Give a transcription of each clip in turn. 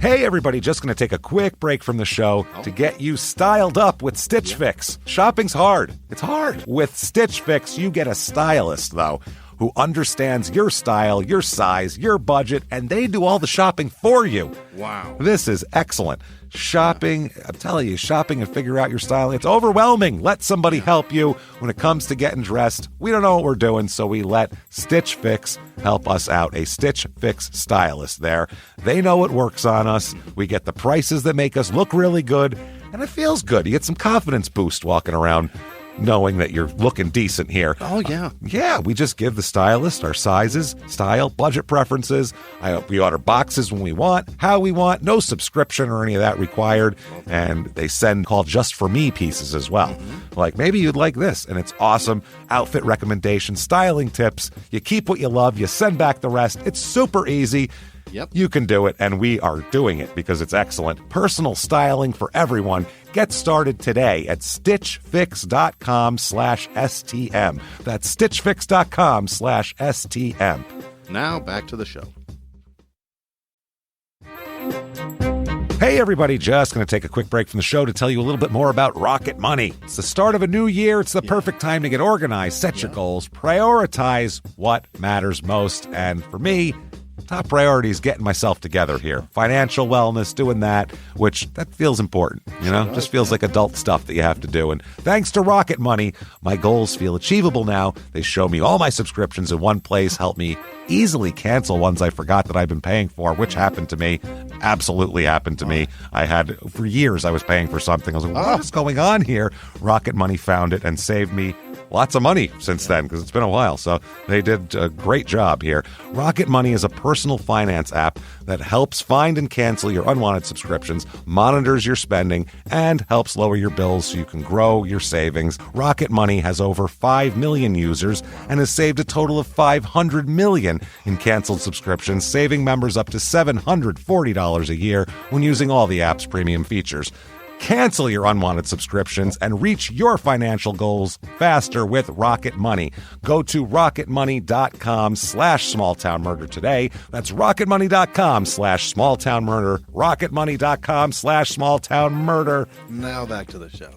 Hey everybody, just going to take a quick break from the show to get you styled up with Stitch Fix. Shopping's hard. It's hard. With Stitch Fix, you get a stylist, though, who understands your style, your size, your budget, and they do all the shopping for you. Wow. This is excellent. Shopping, I'm telling you, shopping and figure out your style, it's overwhelming. Let somebody help you when it comes to getting dressed. We don't know what we're doing, so we let Stitch Fix help us out. A Stitch Fix stylist there. They know what works on us. We get the prices that make us look really good, and it feels good. You get some confidence boost walking around knowing that you're looking decent here. Oh, yeah. Yeah, we just give the stylist our sizes, style, budget preferences. We order boxes when we want, how we want, no subscription or any of that required. And they send called Just For Me pieces as well. Like, maybe you'd like this, and it's awesome. Outfit recommendations, styling tips. You keep what you love, you send back the rest. It's super easy. Yep. You can do it, and we are doing it because it's excellent. Personal styling for everyone. Get started today at stitchfix.com/STM. That's stitchfix.com/STM. Now back to the show. Hey everybody, just going to take a quick break from the show to tell you a little bit more about Rocket Money. It's the start of a new year. It's the perfect time to get organized, set your goals, prioritize what matters most. And for me, top priority is getting myself together here. Financial wellness, doing that, which that feels important, you know? Just feels like adult stuff that you have to do. And thanks to Rocket Money, my goals feel achievable now. They show me all my subscriptions in one place, help me easily cancel ones I forgot that I've been paying for, which happened to me. Absolutely happened to me. I had, for years, I was paying for something. I was like, what is going on here? Rocket Money found it and saved me lots of money since then, because it's been a while. So they did a great job here. Rocket Money is a personal finance app that helps find and cancel your unwanted subscriptions, monitors your spending, and helps lower your bills so you can grow your savings. Rocket Money has over 5 million users and has saved a total of $500 million in canceled subscriptions, saving members up to $740 a year when using all the app's premium features. Cancel your unwanted subscriptions and reach your financial goals faster with Rocket Money. Go to rocketmoney.com/smalltownmurder today. That's rocketmoney.com/smalltownmurder. rocketmoney.com/smalltownmurder. Now back to the show.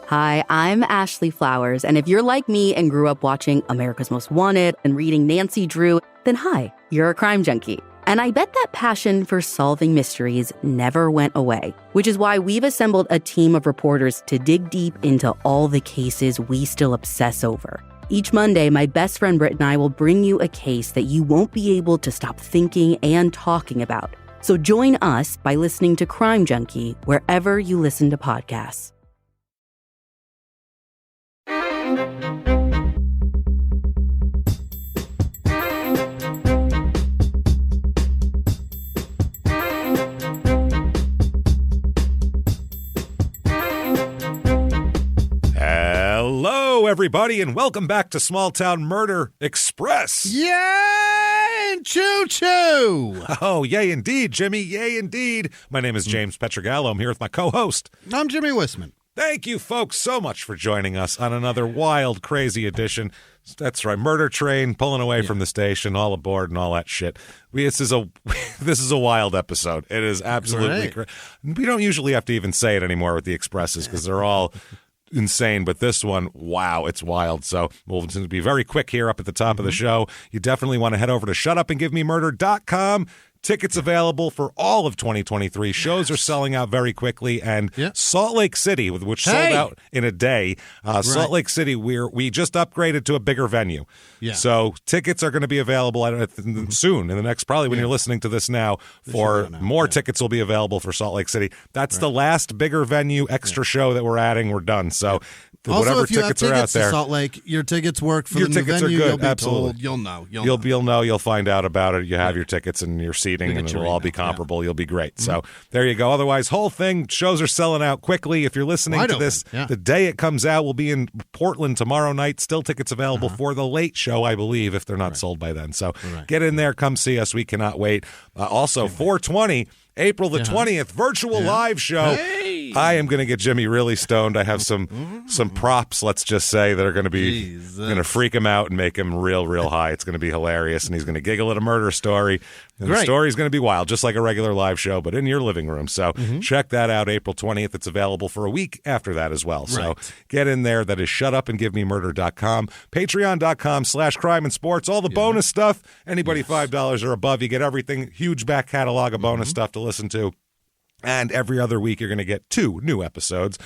Hi, I'm Ashley Flowers, and if you're like me and grew up watching America's Most Wanted and reading Nancy Drew, then hi, you're a crime junkie. And I bet that passion for solving mysteries never went away, which is why we've assembled a team of reporters to dig deep into all the cases we still obsess over. Each Monday, my best friend Britt and I will bring you a case that you won't be able to stop thinking and talking about. So join us by listening to Crime Junkie wherever you listen to podcasts. Hello, everybody, and welcome back to Small Town Murder Express. Yay! Choo-choo! Oh, yay indeed, Jimmy. Yay indeed. My name is James Pietragallo. I'm here with my co-host. I'm Jimmie Whisman. Thank you, folks, so much for joining us on another wild, crazy edition. That's right, murder train pulling away from the station, all aboard and all that shit. This is a wild episode. It is absolutely we don't usually have to even say it anymore with the Expresses because they're all insane, but this one, wow, it's wild. So we'll be very quick here up at the top of the show. You definitely want to head over to shutupandgivememurder.com. Tickets available for all of 2023. Shows are selling out very quickly, and Salt Lake City, which sold out in a day. Salt Lake City, we just upgraded to a bigger venue. Yeah. So tickets are going to be available soon, in the next, probably when you're listening to this now, more tickets will be available for Salt Lake City. That's the last bigger venue extra show that we're adding. We're done. So whatever if you tickets have are out tickets there, to Salt Lake, your tickets work for your the new tickets venue. are good. You'll be Absolutely. told. You'll know. You'll know. You'll find out about it. You have your tickets and your seating, and it'll all be comparable. You'll be great. So there you go. Otherwise, whole thing, shows are selling out quickly. If you're listening to this, the day it comes out, we'll be in Portland tomorrow night. Still tickets available for the late show, I believe, if they're not sold by then. So get in there. Come see us. We cannot wait. Also, 420. April the 20th, virtual live show. Hey! I am going to get Jimmie really stoned. I have some props, let's just say, that are going to be going to freak him out and make him real high. It's going to be hilarious, and he's going to giggle at a murder story. And the story's going to be wild, just like a regular live show, but in your living room. So check that out, April 20th. It's available for a week after that as well. So get in there. That is shutupandgivememurder.com. Patreon.com/crime and sports. All the bonus stuff. Anybody $5 or above, you get everything. Huge back catalog of bonus stuff to listen to. And every other week, you're going to get 2 new episodes.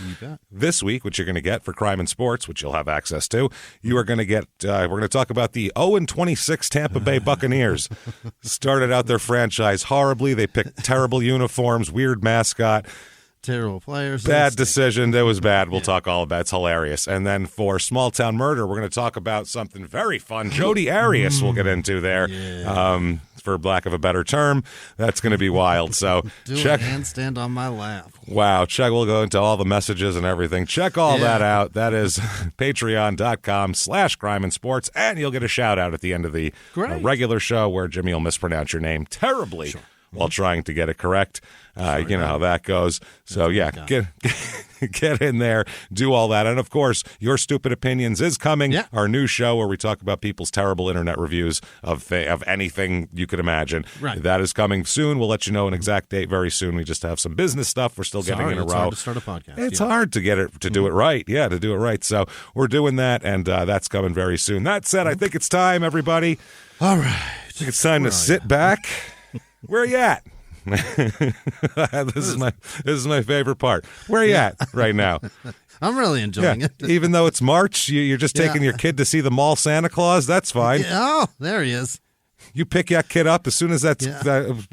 This week, which you're going to get for Crime and Sports, which you'll have access to, you are going to get, we're going to talk about the 0-26 Tampa Bay Buccaneers. Started out their franchise horribly. They picked terrible uniforms, weird mascot. Terrible players. Bad decision. It was bad. We'll talk all about it. It's hilarious. And then for Small Town Murder, we're going to talk about something very fun. Jodi Arias we'll get into there. For lack of a better term, that's going to be wild. So check a handstand on my lap. Wow. We'll go into all the messages and everything. Check all that out. That is patreon.com/crime and sports. And you'll get a shout out at the end of the regular show where Jimmie will mispronounce your name terribly. While trying to get it correct. You know how that goes. So, get in there, do all that. And, of course, Your Stupid Opinions is coming, our new show where we talk about people's terrible internet reviews of anything you could imagine. That is coming soon. We'll let you know an exact date very soon. We just have some business stuff we're still getting in a row. It's hard to start a podcast. It's hard to get it to do it right. Yeah, to do it right. So we're doing that, and that's coming very soon. That said, I think it's time, everybody. All right. I think it's time to sit back. Where are you at? This is my favorite part. Where are you at right now? I'm really enjoying it. Even though it's March, you're just taking your kid to see the mall Santa Claus. That's fine. Oh, there he is. You pick that kid up as soon as that's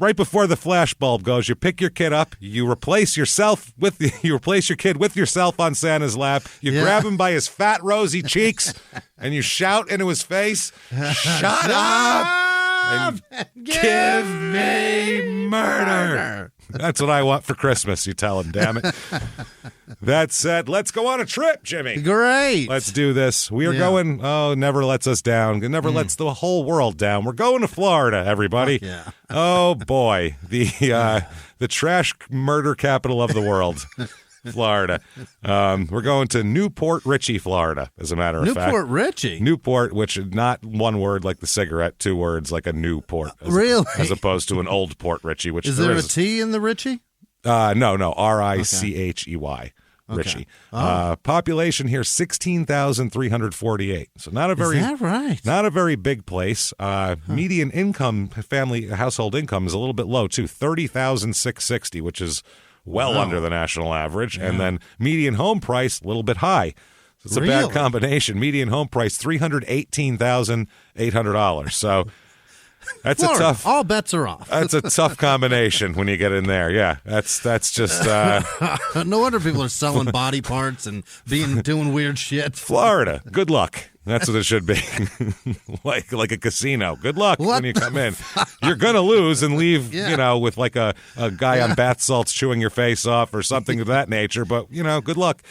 right before the flash bulb goes. You pick your kid up. You replace your kid with yourself on Santa's lap. You grab him by his fat rosy cheeks, and you shout into his face, "Shut up! And give me murder." That's what I want for Christmas, you tell him, damn it. That said, let's go on a trip, Jimmie. Great. Let's do this. We are going, never lets us down. It never lets the whole world down. We're going to Florida, everybody. Oh, boy. The trash murder capital of the world. Florida. We're going to Port Richey, Florida, as a matter of fact. Port Richey? Newport, which is not one word like the cigarette, 2 words like a new port. Really? As opposed to an old Port Richey, which is there a T in the Richey? No. R-I-C-H-E-Y. Richey. Population here, 16,348. So not a very is that right? Not a very big place. Median income, household income is a little bit low, too. 30,660, which is well under the national average. And then median home price, a little bit high. So it's a bad combination. Median home price, $318,800. So that's Florida, a tough. All bets are off. That's a tough combination when you get in there. Yeah, that's just. No wonder people are selling body parts and doing weird shit. Florida, good luck. That's what it should be. like a casino. Good luck when you come in. You're going to lose and leave, with like a guy on bath salts chewing your face off or something of that nature. But, good luck.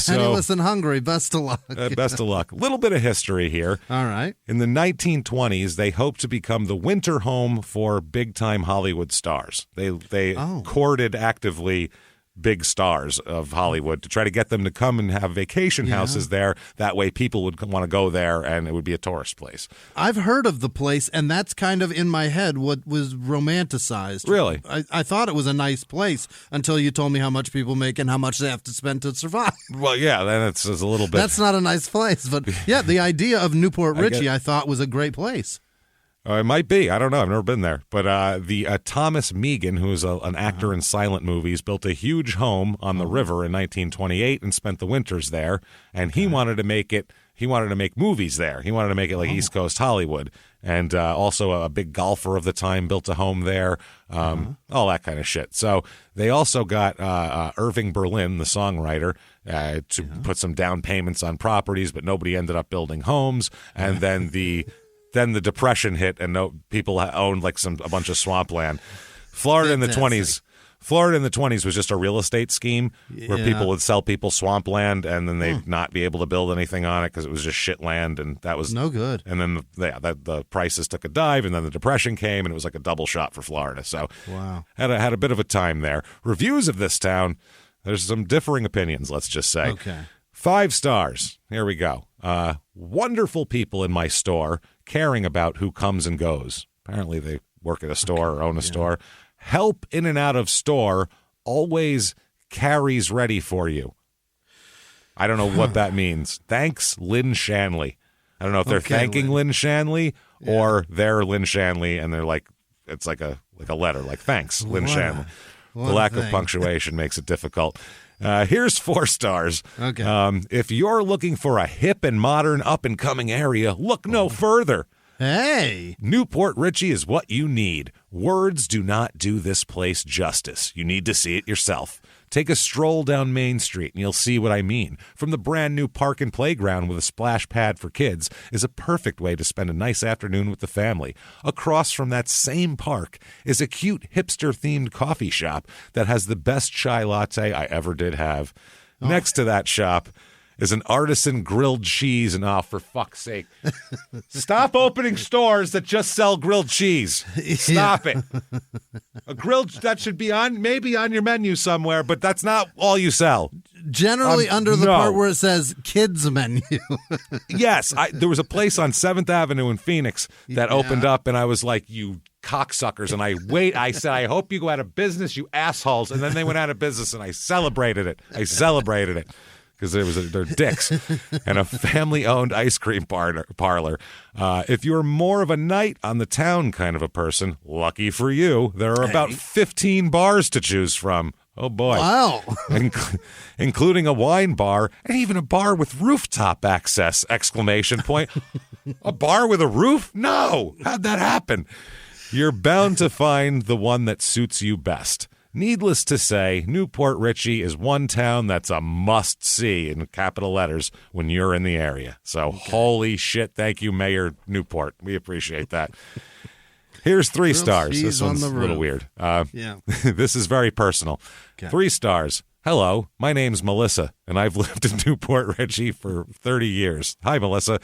Penniless and hungry. Best of luck. Best of luck. A little bit of history here. All right. In the 1920s, they hoped to become the winter home for big-time Hollywood stars. They courted actively big stars of Hollywood to try to get them to come and have vacation houses there. That way people would want to go there and it would be a tourist place. I've heard of the place, and that's kind of in my head what was romanticized. Really? I thought it was a nice place until you told me how much people make and how much they have to spend to survive. Well, yeah, then it's a little bit. That's not a nice place. But yeah, the idea of Newport Richey I thought was a great place. It might be. I don't know. I've never been there. But the Thomas Meighan, who is an actor in silent movies, built a huge home on the river in 1928 and spent the winters there. And he wanted to make it. He wanted to make movies there. He wanted to make it like East Coast Hollywood. And also a big golfer of the time built a home there. All that kind of shit. So they also got Irving Berlin, the songwriter, to put some down payments on properties, but nobody ended up building homes. And then the Depression hit, and people owned like a bunch of swampland. Florida in the 20s Florida in the 20s was just a real estate scheme where Yeah. people would sell people swampland and then they'd not be able to build anything on it because it was just shit land, and that was No good. And then the prices took a dive, and then the Depression came, and it was like a double shot for Florida. So Wow. had a bit of a time there. Reviews of this town, there's some differing opinions, let's just say. Okay. 5 stars. Here we go. Wonderful people in my store, caring about who comes and goes. Apparently they work at a store or own a store. Help in and out of store, always carries ready for you. I don't know what that means. Thanks, Lynn Shanley. I don't know if they're thanking Lynn Shanley or they're Lynn Shanley and they're like, it's like a letter, like thanks, Lynn Shanley. The lack of punctuation makes it difficult. Here's 4 stars. Okay. If you're looking for a hip and modern up-and-coming area, look no further. Hey. New Port Richey is what you need. Words do not do this place justice. You need to see it yourself. Take a stroll down Main Street and you'll see what I mean. From the brand new park and playground with a splash pad for kids is a perfect way to spend a nice afternoon with the family. Across from that same park is a cute hipster-themed coffee shop that has the best chai latte I ever did have. Next to that shop is an artisan grilled cheese, and for fuck's sake, stop opening stores that just sell grilled cheese. Stop it. A grilled, that should be maybe on your menu somewhere, but that's not all you sell. Generally under the part where it says kids menu. Yes, there was a place on 7th Avenue in Phoenix that opened up, and I was like, you cocksuckers, and I said, I hope you go out of business, you assholes, and then they went out of business, and I celebrated it. Because they're dicks, and a family-owned ice cream parlor. If you're more of a night on the town kind of a person, lucky for you, there are about 15 bars to choose from. Oh, boy. Wow. Including a wine bar and even a bar with rooftop access, exclamation point. A bar with a roof? No! How'd that happen? You're bound to find the one that suits you best. Needless to say, New Port Richey is one town that's a must-see in capital letters when you're in the area. So, holy shit, thank you, Mayor Newport. We appreciate that. Here's 3 stars. This one's a little weird. This is very personal. Okay. 3 stars. Hello, my name's Melissa, and I've lived in New Port Richey for 30 years. Hi, Melissa.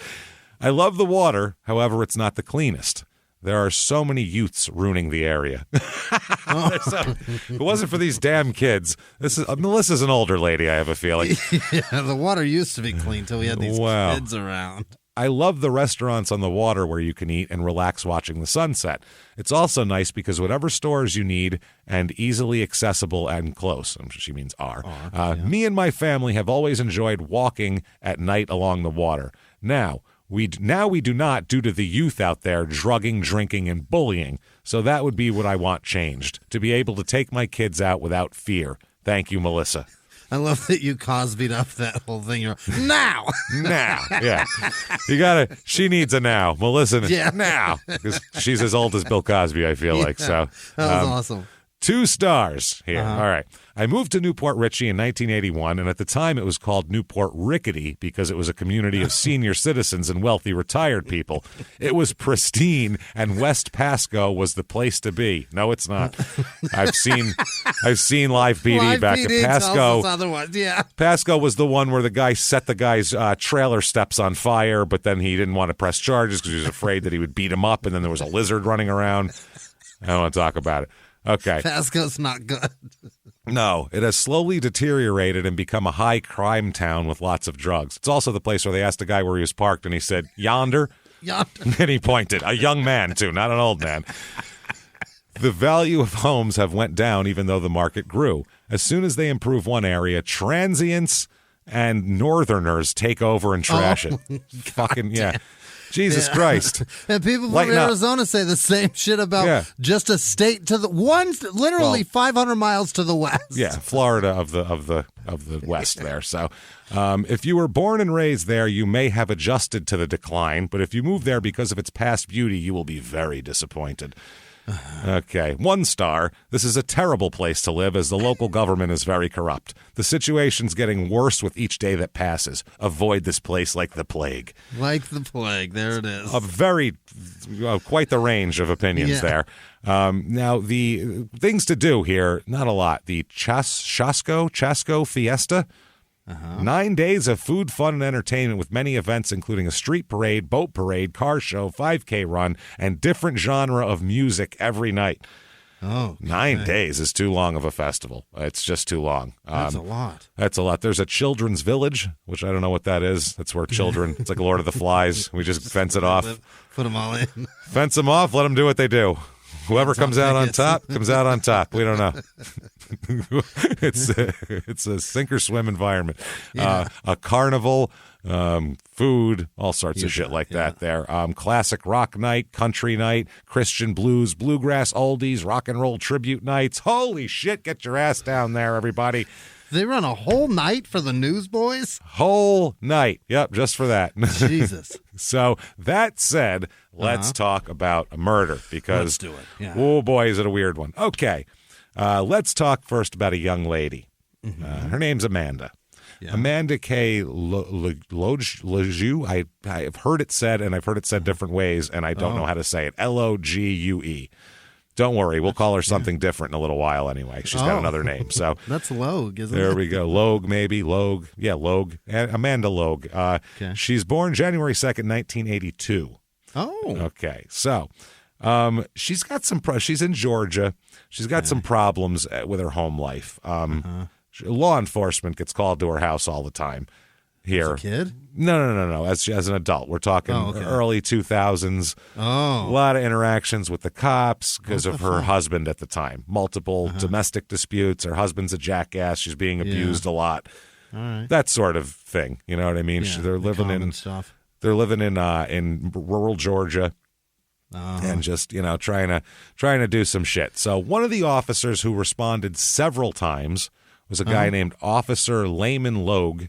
I love the water, however, it's not the cleanest. There are so many youths ruining the area. If it wasn't for these damn kids, Melissa's an older lady, I have a feeling. Yeah, the water used to be clean till we had these kids around. I love the restaurants on the water where you can eat and relax watching the sunset. It's also nice because whatever stores you need and easily accessible and close, she means are. Me and my family have always enjoyed walking at night along the water. Now we do not, due to the youth out there drugging, drinking, and bullying. So that would be what I want changed, to be able to take my kids out without fear. Thank you, Melissa. I love that you Cosby'd up that whole thing. You're now. Yeah. She needs a now. Melissa, now. Because she's as old as Bill Cosby, I feel like. So that was awesome. 2 stars here. All right. I moved to New Port Richey in 1981, and at the time it was called Newport Rickety because it was a community of senior citizens and wealthy retired people. It was pristine, and West Pasco was the place to be. No, it's not. I've seen Live PD back at Pasco. Pasco was the one where the guy set the guy's trailer steps on fire, but then he didn't want to press charges because he was afraid that he would beat him up, and then there was a lizard running around. I don't want to talk about it. Okay. Pasco's not good. No, it has slowly deteriorated and become a high crime town with lots of drugs. It's also the place where they asked a guy where he was parked, and he said, yonder. And he pointed. A young man, too, not an old man. The value of homes have went down even though the market grew. As soon as they improve one area, transients and northerners take over and trash it. Fucking, yeah. Jesus Christ. And people from Arizona say the same shit about just a state to the literally 500 miles to the west. Yeah, Florida of the west there. So if you were born and raised there, you may have adjusted to the decline, but if you move there because of its past beauty, you will be very disappointed. Okay. 1 star. This is a terrible place to live as the local government is very corrupt. The situation's getting worse with each day that passes. Avoid this place like the plague. Like the plague. There it is. Quite the range of opinions there. Now, the things to do here, not a lot. The Chasco Fiesta. 9 days of food, fun, and entertainment with many events, including a street parade, boat parade, car show, 5K run, and different genre of music every night. Oh, 9 days is too long of a festival. It's just too long. That's a lot. That's a lot. There's a children's village, which I don't know what that is. That's where children, it's like Lord of the Flies. We just fence it off. Put them all in. Fence them off, let them do what they do. Whoever comes out on top, comes out on top. We don't know. It's a sink or swim environment. A carnival, food, all sorts of shit like that there. Classic rock night, country night, Christian blues, bluegrass, oldies, rock and roll tribute nights. Holy shit, get your ass down there, everybody. They run a whole night for the newsboys? Whole night. Yep, just for that. Jesus. So that said, let's talk about a murder because, let's do it. Yeah. Oh boy, is it a weird one. Okay, let's talk first about a young lady. Her name's Amanda. Yeah. Amanda K. Logue. I've heard it said, and I've heard it said different ways, and I don't know how to say it. Logue. Don't worry, we'll call her something different in a little while anyway. She's got another name. So that's Logue, isn't it? There we go. Logue, maybe. Logue. Yeah, Logue. Amanda Logue. She's born January 2nd, 1982. Oh. Okay. So she's got some she's in Georgia. She's got some problems with her home life. Law enforcement gets called to her house all the time. Here. As a kid? No. As an adult. We're talking early 2000s. Oh. A lot of interactions with the cops because of her husband at the time. Multiple domestic disputes. Her husband's a jackass. She's being abused a lot. All right. That sort of thing. You know what I mean? Yeah, They're living in stuff. They're living in rural Georgia. And just, trying to do some shit. So one of the officers who responded several times was a guy named Officer Layman Logue,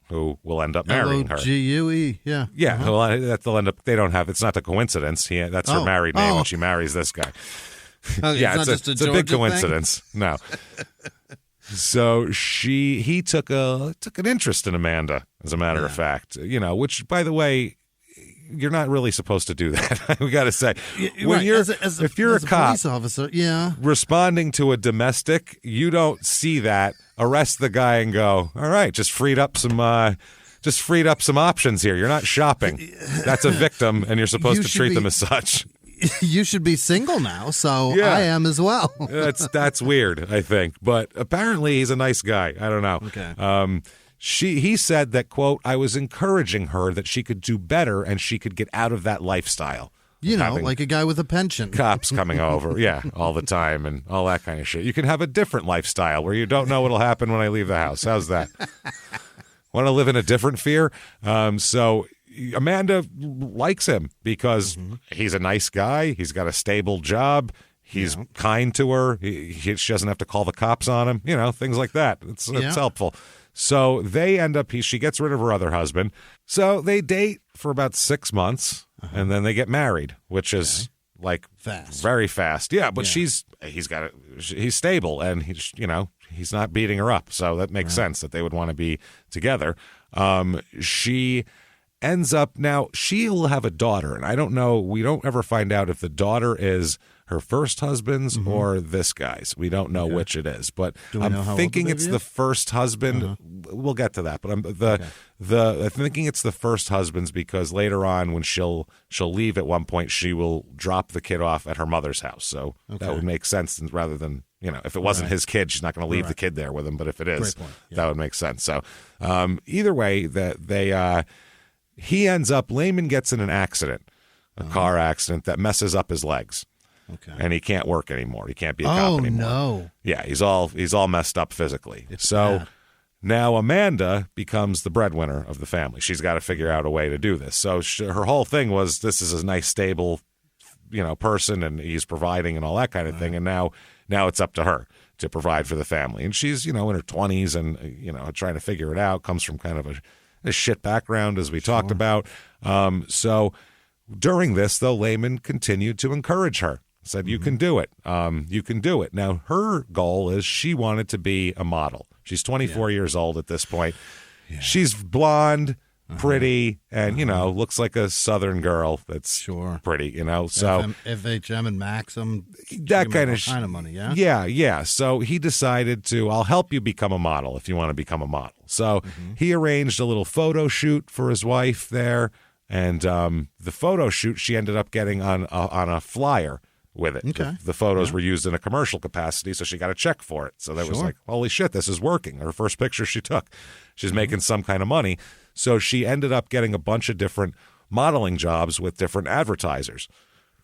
who will end up marrying her. Logue, yeah. Yeah, well, they'll end up. They don't have. It's not a coincidence. That's her married name, and she marries this guy. Okay, yeah, it's a big coincidence. No. So he took an interest in Amanda, as a matter of fact. Which, by the way, you're not really supposed to do that. We got to say, when if you're a cop, police officer, responding to a domestic, you don't see that. Arrest the guy and go, all right, just freed up some options here. You're not shopping. That's a victim, and you're supposed to treat them as such. You should be single now, so I am as well. That's weird, I think. But apparently he's a nice guy. I don't know. Okay. He said that, quote, I was encouraging her that she could do better and she could get out of that lifestyle. Like a guy with a pension. Cops coming over, all the time and all that kind of shit. You can have a different lifestyle where you don't know what'll happen when I leave the house. How's that? Want to live in a different fear? So Amanda likes him because he's a nice guy. He's got a stable job. He's kind to her. She doesn't have to call the cops on him. Things like that. It's helpful. So they end up, she gets rid of her other husband. So they date for about 6 months and then they get married, which is like fast, very fast. Yeah. But he's stable and he's not beating her up. So that makes sense that they would want to be together. She ends up, now she'll have a daughter, and I don't know, we don't ever find out if the daughter is her first husband's or this guy's. We don't know which it is, but I'm thinking it's the first husband. We'll get to that, but I'm thinking it's the first husband's because later on when she'll leave at one point, she will drop the kid off at her mother's house. So that would make sense rather than, if it wasn't his kid, she's not going to leave the kid there with him. But if it is, that would make sense. So either way, he ends up, Layman gets in an accident, a car accident that messes up his legs. Okay. And he can't work anymore. He can't be a cop anymore. No. Yeah, he's all messed up physically. Now Amanda becomes the breadwinner of the family. She's got to figure out a way to do this. So her whole thing was, this is a nice, stable, person, and he's providing and all that kind of thing. And now it's up to her to provide for the family. And she's, in her 20s and, trying to figure it out. Comes from kind of a shit background, as we talked about. So during this, though, Layman continued to encourage her. Said, you can do it. You can do it. Now, her goal is she wanted to be a model. She's 24 years old at this point. Yeah. She's blonde, pretty, and, looks like a Southern girl that's pretty, So FHM and Maxim, that kind of money, yeah? Yeah. So he decided I'll help you become a model if you want to become a model. So he arranged a little photo shoot for his wife there, and the photo shoot she ended up getting on a flyer with it. Okay. The photos were used in a commercial capacity, so she got a check for it. So that was like, holy shit, this is working. Her first picture she took. She's making some kind of money. So she ended up getting a bunch of different modeling jobs with different advertisers.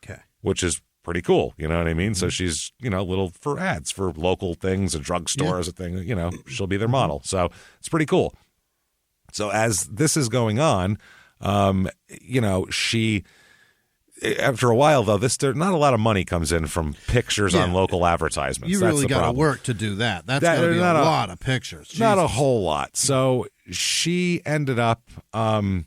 Okay. Which is pretty cool, you know what I mean? So she's, little for ads for local things, a drugstore as a thing, she'll be their model. So it's pretty cool. So as this is going on, she... After a while, though, not a lot of money comes in from pictures on local advertisements. You really got to work to do that. That's going to be a lot of pictures. Jesus. Not a whole lot. So she ended up trying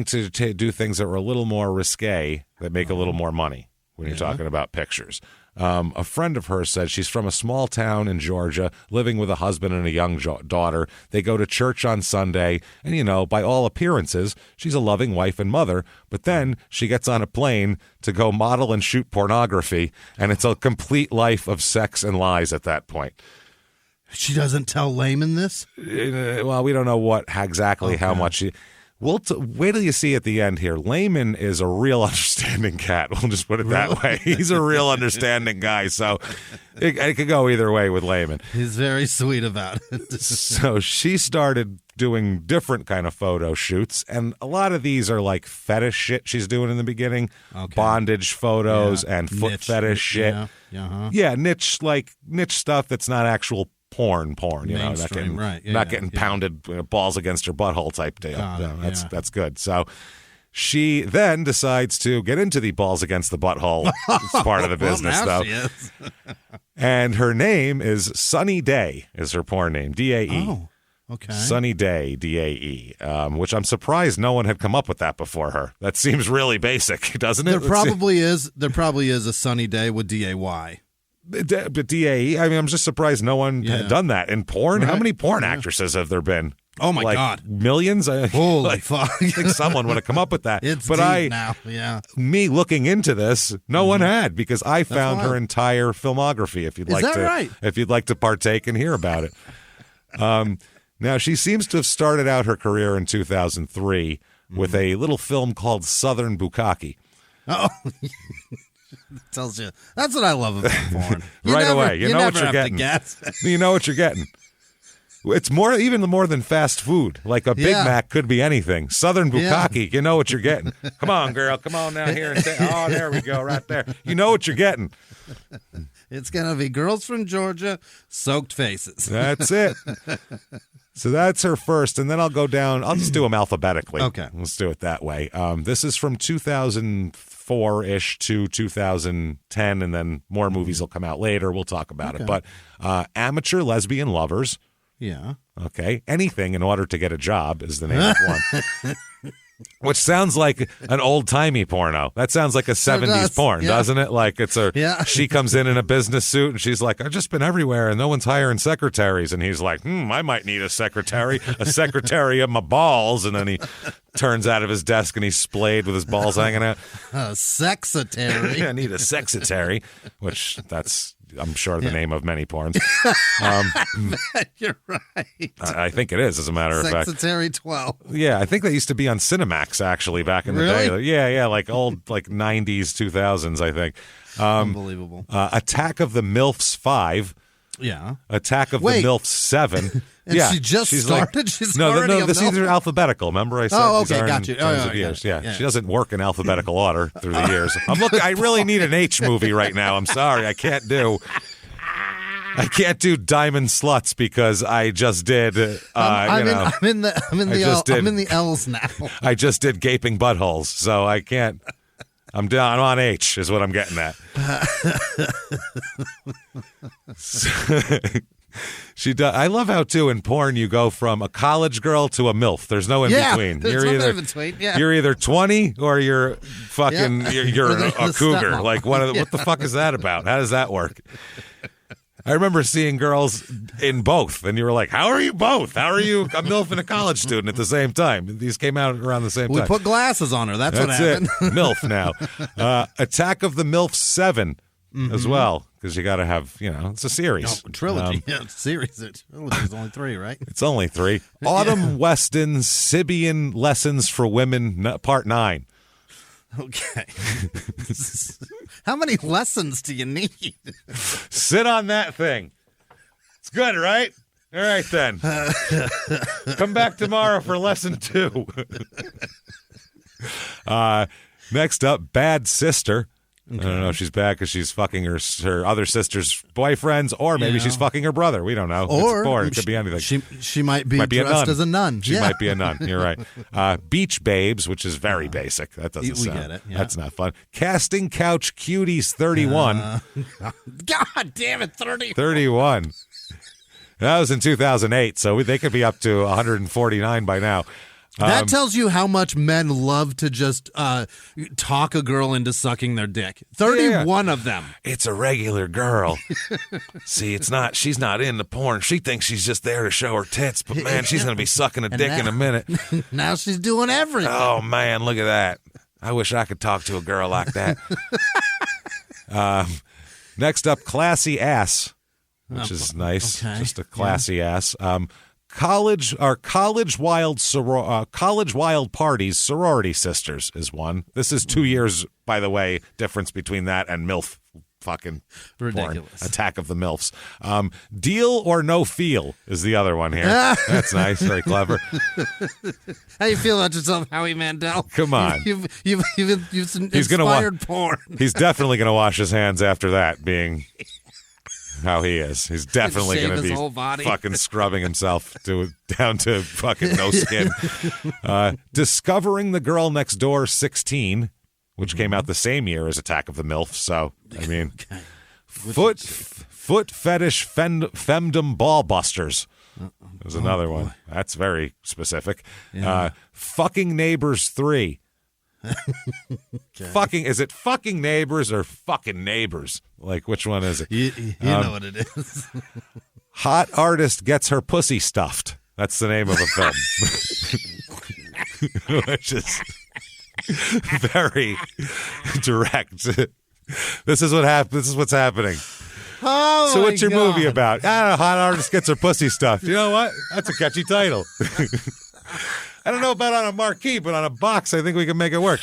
to do things that were a little more risque that make a little more money when you're talking about pictures. A friend of hers said she's from a small town in Georgia, living with a husband and a young daughter. They go to church on Sunday, and, by all appearances, she's a loving wife and mother. But then she gets on a plane to go model and shoot pornography, and it's a complete life of sex and lies at that point. She doesn't tell Layman this? Well, we don't know exactly how much she... Wait till you see at the end here. Layman is a real understanding cat. We'll just put it that way. He's a real understanding guy. So it could go either way with Layman. He's very sweet about it. So she started doing different kind of photo shoots. And a lot of these are like fetish shit she's doing in the beginning. Okay. Bondage photos and foot fetish shit. Yeah, niche stuff that's not actual porn, not getting pounded balls against her butthole type deal. That's good. So she then decides to get into the balls against the butthole part of the business, though. She is. And her name is Sunny Day, is her porn name, D-A-E. Oh, okay. Sunny Day, D-A-E, which I'm surprised no one had come up with that before her. That seems really basic, doesn't it? There probably is a Sunny Day with D-A-Y. But D-A-E, I mean, I'm just surprised no one had done that in porn. Right. How many porn actresses have there been? Oh, my God. Millions? Holy fuck. I think someone would have come up with that. It's deep now, me looking into this, no one had, because I found her entire filmography, if you'd like to partake and hear about it. Now, she seems to have started out her career in 2003 with a little film called Southern Bukkake. Oh, tells you. That's what I love about porn. Away. You know what you're getting. You know what you're getting. It's even more than fast food. Like a Big Mac could be anything. Southern Bukkake, you know what you're getting. Come on, girl. Come on down here. Oh, there we go. Right there. You know what you're getting. It's going to be girls from Georgia, soaked faces. That's it. So that's her first, and then I'll go down. I'll just do them alphabetically. Okay. Let's do it that way. This is from 2004-ish to 2010, and then more movies will come out later. We'll talk about it. But Amateur Lesbian Lovers. Yeah. Okay. Anything in order to get a job is the name of one. Which sounds like an old-timey porno. That sounds like a 70s porn, doesn't it? Like she comes in a business suit and she's like, I've just been everywhere and no one's hiring secretaries. And he's like, I might need a secretary of my balls. And then he turns out of his desk and he's splayed with his balls hanging out. A sexatary. I need a sexatary, which that's... I'm sure the name of many porns. You're right. I think it is, as a matter of fact. Sexatary 12. Yeah, I think they used to be on Cinemax, actually, back in the day. Yeah, like old 90s, 2000s, I think. Unbelievable. Attack of the MILFs 5. Yeah. Attack of the MILFs 7 And she just started? She's no, these are alphabetical. Remember I said these are got you. in terms of years. Yeah. She doesn't work in alphabetical order through the years. I really need an H movie right now. I'm sorry. I can't do Diamond Sluts because I just did. I'm in the L's now. I just did Gaping Buttholes, so I can't. I'm on H is what I'm getting at. She does. I love how too in porn you go from a college girl to a MILF. There's no in between. There's no in between. Yeah. You're either 20 or you're fucking you're a cougar. stepmom. Like what the fuck is that about? How does that work? I remember seeing girls in both, and you were like, "How are you both? How are you a MILF and a college student at the same time?" These came out around the same time. We put glasses on her. That's what happened. It. MILF now. Attack of the MILF 7 as well, because you got to have, it's a series. Trilogy. It's a series. Trilogy's only 3, right? It's only 3. Autumn Weston's Sibian Lessons for Women, Part 9. Okay. How many lessons do you need? Sit on that thing. It's good, right? All right, then. Come back tomorrow for lesson 2. Next up, Bad Sister. Okay. I don't know if she's bad because she's fucking her other sister's boyfriends, or maybe she's fucking her brother. We don't know. Or it's porn. It could be anything. She might be dressed as a nun. She might be a nun. You're right. Beach Babes, which is very basic. That doesn't sound. We get it. Yeah. That's not fun. Casting Couch Cuties 31. God damn it, 30. 31. That was in 2008, so they could be up to 149 by now. That tells you how much men love to just talk a girl into sucking their dick. 31 of them. It's a regular girl. See, she's not into porn. She thinks she's just there to show her tits, but man, she's going to be sucking a dick in a minute. Now she's doing everything. Oh, man, look at that. I wish I could talk to a girl like that. Next up, Classy Ass, which is nice. Okay. Just a classy ass. College Wild Parties Sorority Sisters is one. This is 2 years, by the way, difference between that and MILF fucking ridiculous porn. Attack of the MILFs. Deal or No Feel is the other one here. That's nice, very clever. How you feel about yourself, Howie Mandel? Come on, you've inspired porn. He's definitely gonna wash his hands after that, being how he is. He's definitely going to be fucking scrubbing himself down to fucking no skin. Discovering the Girl Next Door 16, which came out the same year as Attack of the MILF. So, I mean, foot fetish femdom ball busters. There's another one. That's very specific. Yeah. Fucking Neighbors 3. Okay. Is it fucking neighbors or fucking neighbors? Like, which one is it? You know what it is. Hot Artist Gets Her Pussy Stuffed. That's the name of a film. Which is very direct. This is what's happening. Oh, so what's your movie about? I don't know, Hot Artist Gets Her Pussy Stuffed. You know what? That's a catchy title. I don't know about on a marquee, but on a box, I think we can make it work.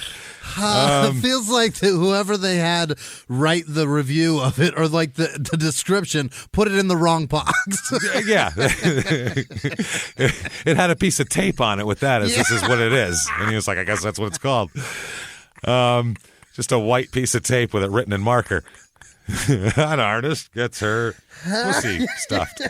It feels like whoever they had write the review of it, or like the description, put it in the wrong box. Yeah. It had a piece of tape on it with that, as this is what it is. And he was like, I guess that's what it's called. Just a white piece of tape with it written in marker. An artist gets her pussy stuffed.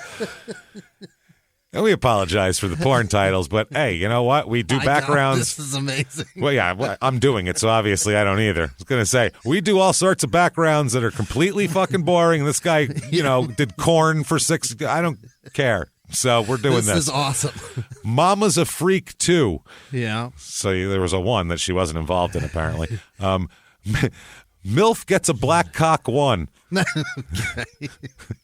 And we apologize for the porn titles, but hey, you know what? We do backgrounds. This is amazing. Well, yeah, I'm doing it, so obviously I don't either. I was going to say, we do all sorts of backgrounds that are completely fucking boring. This guy, did corn for 6. I don't care. So we're doing this. This is awesome. Mama's a Freak 2. Yeah. So there was a 1 that she wasn't involved in, apparently. MILF Gets a Black Cock 1. Okay.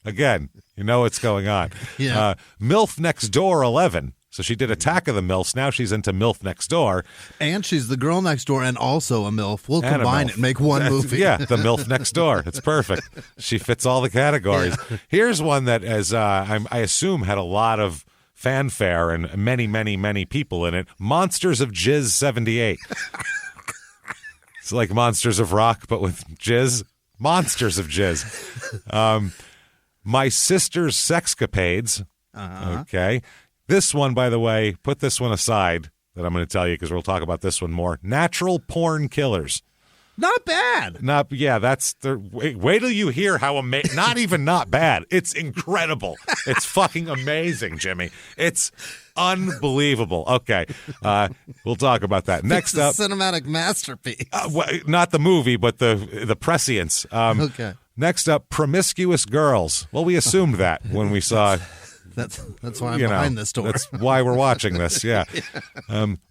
Again, you know what's going on. Yeah. MILF Next Door 11. So she did Attack of the MILFs. Now she's into MILF Next Door. And she's the girl next door and also a MILF. We'll combine it and make one movie. Yeah, the MILF Next Door. It's perfect. She fits all the categories. Yeah. Here's one that, I assume, had a lot of fanfare and many, many, many people in it. Monsters of Jizz 78. It's like Monsters of Rock, but with jizz. Monsters of Jizz. My Sister's Sexcapades. Uh-huh. Okay. This one, by the way, put this one aside that I'm going to tell you because we'll talk about this one more. Natural Porn Killers. Not bad. That's the wait till you hear how not even not bad. It's incredible. It's fucking amazing, Jimmie. It's unbelievable. Okay, we'll talk about that next up. Cinematic masterpiece. Not the movie, but the prescience. Okay. Next up, promiscuous girls. Well, we assumed that when we saw... That's why I'm behind this door. That's why we're watching this, yeah.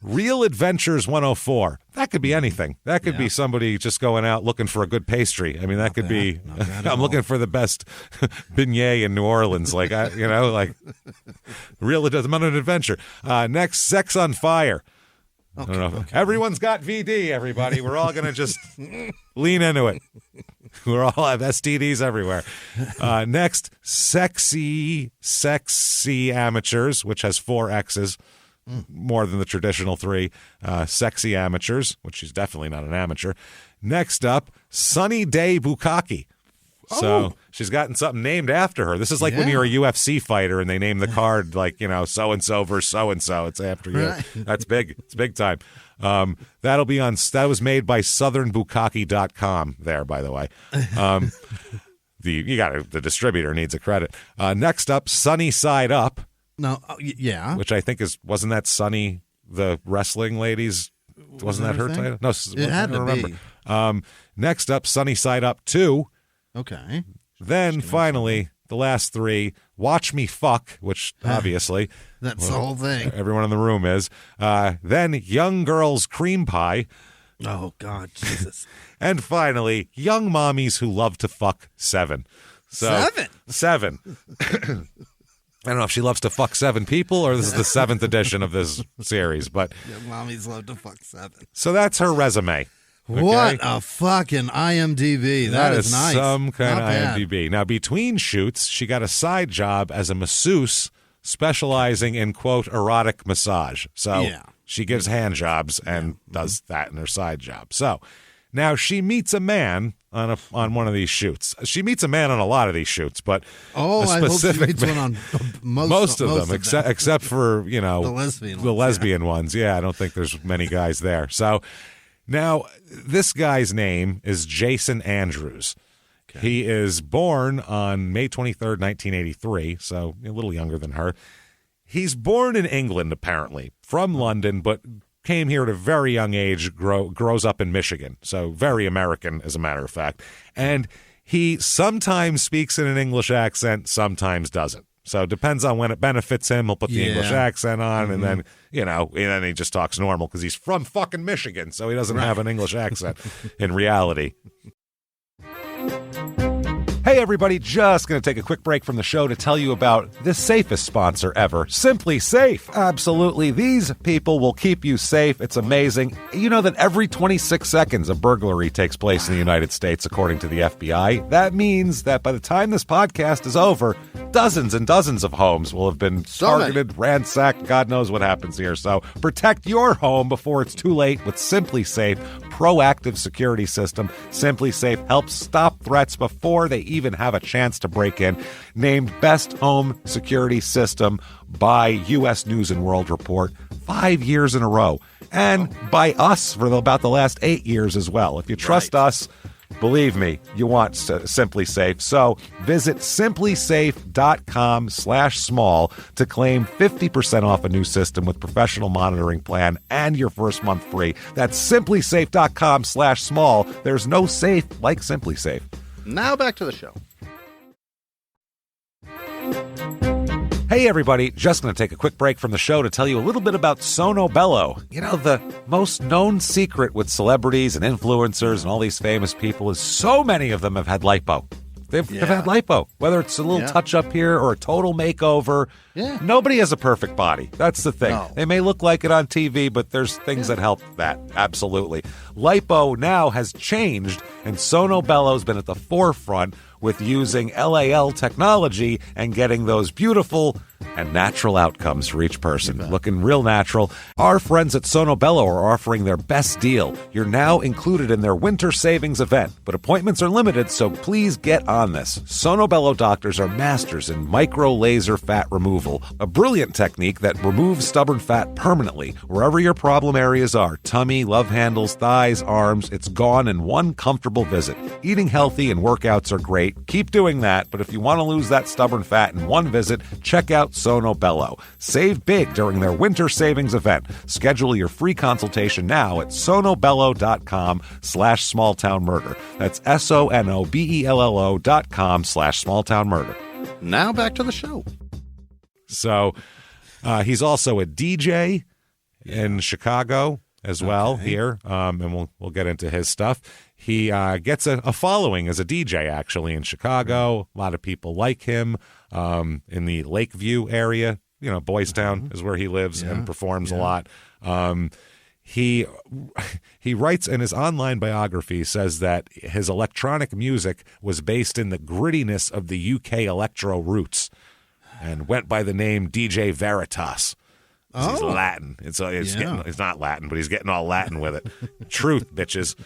Real Adventures 104. That could be anything. That could be somebody just going out looking for a good pastry. I mean, that could be, I'm looking for the best beignet in New Orleans. Like, Real Adventure. Next, Sex on Fire. I don't know. Everyone's got VD, everybody. We're all going to just lean into it. We're all have STDs everywhere. Next, Sexy Amateurs, which has 4 X's, more than the traditional 3. Sexy Amateurs, which she's definitely not an amateur. Next up, Sunny Day Bukkake. So she's gotten something named after her. This is like when you're a UFC fighter and they name the card like, so-and-so versus so-and-so. It's after you. Right. That's big. It's big time. That'll be on. That was made by southernbukkake.com there, by the way. The distributor needs a credit. Next up, Sunny Side Up. No, yeah. Which I think wasn't that Sunny, the wrestling ladies? Wasn't that her title? No, it had to be. Next up, Sunny Side Up 2. Okay. Then finally, the last 3, Watch Me Fuck, which obviously that's the whole thing. Everyone in the room is. Then Young Girls Cream Pie. Oh God, Jesus. And finally, Young Mommies Who Love to Fuck 7. So, 7. I don't know if she loves to fuck 7 people or this is the 7th edition of this series, but Young Mommies Love to Fuck 7. So that's her resume. Okay? What a fucking IMDb. That is nice. Some kind Not of bad. IMDb. Now, between shoots, she got a side job as a masseuse specializing in, quote, erotic massage. So she gives hand jobs and does that in her side job. So now she meets a man on one of these shoots. She meets a man on a lot of these shoots, but a specific I hope she meets one on most of them, except for, the lesbian ones. Yeah, I don't think there's many guys there. So now, this guy's name is Jason Andrews. Okay. He is born on May 23rd, 1983, so a little younger than her. He's born in England, apparently, from London, but came here at a very young age, grows up in Michigan, so very American, as a matter of fact. And he sometimes speaks in an English accent, sometimes doesn't. So it depends on when it benefits him. He'll put the English accent on, and then, and then he just talks normal because he's from fucking Michigan, so he doesn't have an English accent in reality. Hey, everybody, just going to take a quick break from the show to tell you about the safest sponsor ever, Simply Safe. Absolutely. These people will keep you safe. It's amazing. You know that every 26 seconds a burglary takes place in the United States, according to the FBI. That means that by the time this podcast is over, dozens and dozens of homes will have been targeted, ransacked. God knows what happens here. So protect your home before it's too late with Simply Safe proactive security system. Simply Safe helps stop threats before they even have a chance to break in. Named Best Home Security System by U.S. News and World Report 5 years in a row. And by us for about the last 8 years as well. If you trust us, believe me, you want Simply Safe. So visit simplysafe.com/small to claim 50% off a new system with professional monitoring plan and your first month free. That's simplysafe.com/small. There's no safe like Simply Safe. Now back to the show. Hey, everybody, just going to take a quick break from the show to tell you a little bit about Sono Bello. You know, the most known secret with celebrities and influencers and all these famous people is so many of them have had lipo. They've had lipo, whether it's a little touch-up here or a total makeover. Yeah. Nobody has a perfect body. That's the thing. No. They may look like it on TV, but there's things that help that. Absolutely. Lipo now has changed, and Sono Bello's been at the forefront with using LAL technology and getting those beautiful and natural outcomes for each person. Looking real natural. Our friends at Sono Bello are offering their best deal. You're now included in their winter savings event, but appointments are limited, so please get on this. Sono Bello doctors are masters in micro laser fat removal, a brilliant technique that removes stubborn fat permanently wherever your problem areas are. Tummy, love handles, thighs, arms, it's gone in one comfortable visit. Eating healthy and workouts are great. great. Keep doing that, but if you want to lose that stubborn fat in one visit, check out Sono Bello. Save big during their winter savings event. Schedule your free consultation now at sonobello.com/smalltownmurder. That's SONOBELLO.com/smalltownmurder. Now back to the show. So he's also a DJ in Chicago as well here, and we'll get into his stuff. He gets a following as a DJ, actually, in Chicago. A lot of people like him in the Lakeview area. Boys Town is where he lives and performs a lot. He writes in his online biography, says that his electronic music was based in the grittiness of the UK electro roots and went by the name DJ Veritas. He's Latin. It's not Latin, but he's getting all Latin with it. Truth, bitches.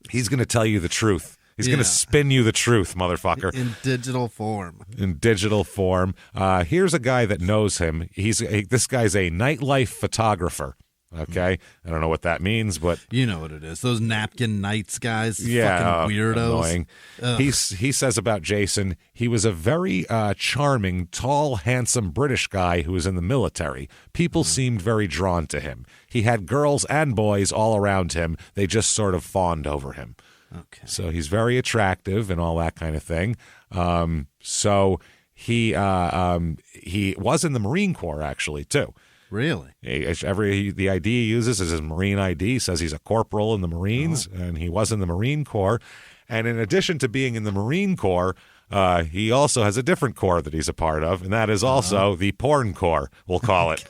He's going to tell you the truth. He's going to spin you the truth, motherfucker. In digital form. Here's a guy that knows him. This guy's a nightlife photographer. Okay, I don't know what that means, but you know what it is. Those napkin nights guys, fucking weirdos. Annoying. He says about Jason, he was a very charming, tall, handsome British guy who was in the military. People seemed very drawn to him. He had girls and boys all around him. They just sort of fawned over him. Okay. So he's very attractive and all that kind of thing. So he was in the Marine Corps actually too. Really? The ID he uses is his Marine ID. Says he's a corporal in the Marines, and he was in the Marine Corps. And in addition to being in the Marine Corps, he also has a different corps that he's a part of, and that is also the Porn Corps, we'll call it.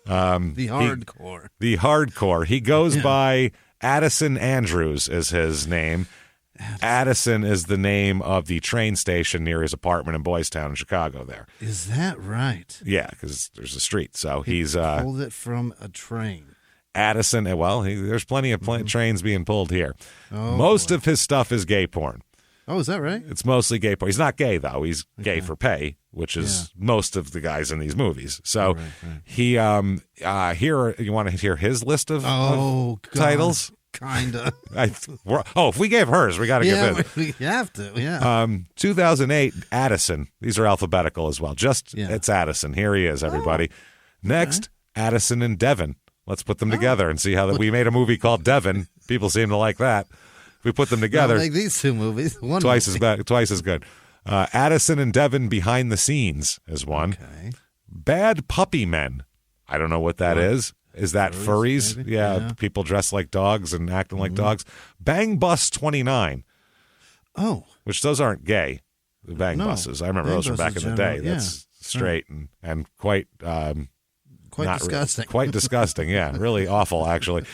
The hardcore. The hardcore. He goes by Addison Andrews is his name. Addison is the name of the train station near his apartment in Boys Town in Chicago there. Is that right? Yeah, because there's a street. So he's pulled it from a train. Addison, there's plenty of trains being pulled here. Most of his stuff is gay porn. Oh, is that right? It's mostly gay porn. He's not gay, though. He's gay for pay, which is most of the guys in these movies. So he, here, you want to hear his list of titles? Kinda. If we gave hers, we got to give it. We have to. Yeah. 2008, Addison. These are alphabetical as well. It's Addison. Here he is, everybody. Next, Addison and Devon. Let's put them together and see how we made a movie called Devon. People seem to like that. We put them together. Make these two movies. Twice as good. Addison and Devon behind the scenes is one. Okay. Bad Puppy Men. I don't know what that is. Is that furries? Maybe? Yeah, people dressed like dogs and acting like dogs. Bang Bus 29. Oh. Which those aren't gay, the Bang Buses. I remember those from back in the day. That's straight and quite disgusting. Quite disgusting, yeah. Really awful, actually.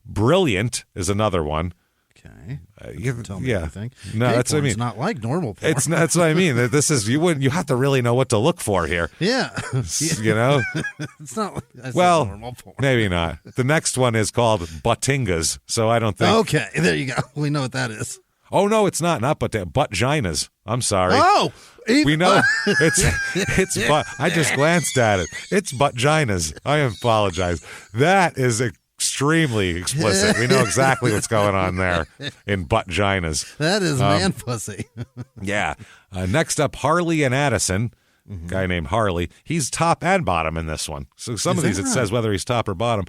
Brilliant is another one. Okay. Tell me anything. No, gay that's what I mean. It's not like normal porn. That's what I mean. This is you have to really know what to look for here. Yeah. You know? It's not like normal porn. Maybe not. The next one is called Buttingas, so I don't think. Okay, there you go. We know what that is. Oh no, it's not buttginas. I'm sorry. Oh, we know it's butt. I just glanced at it. It's buttginas. I apologize. That is extremely explicit. We know exactly what's going on there in buttginas. That is man pussy. Yeah. Next up, Harley and Addison. Guy named Harley. He's top and bottom in this one. So some of these it says whether he's top or bottom.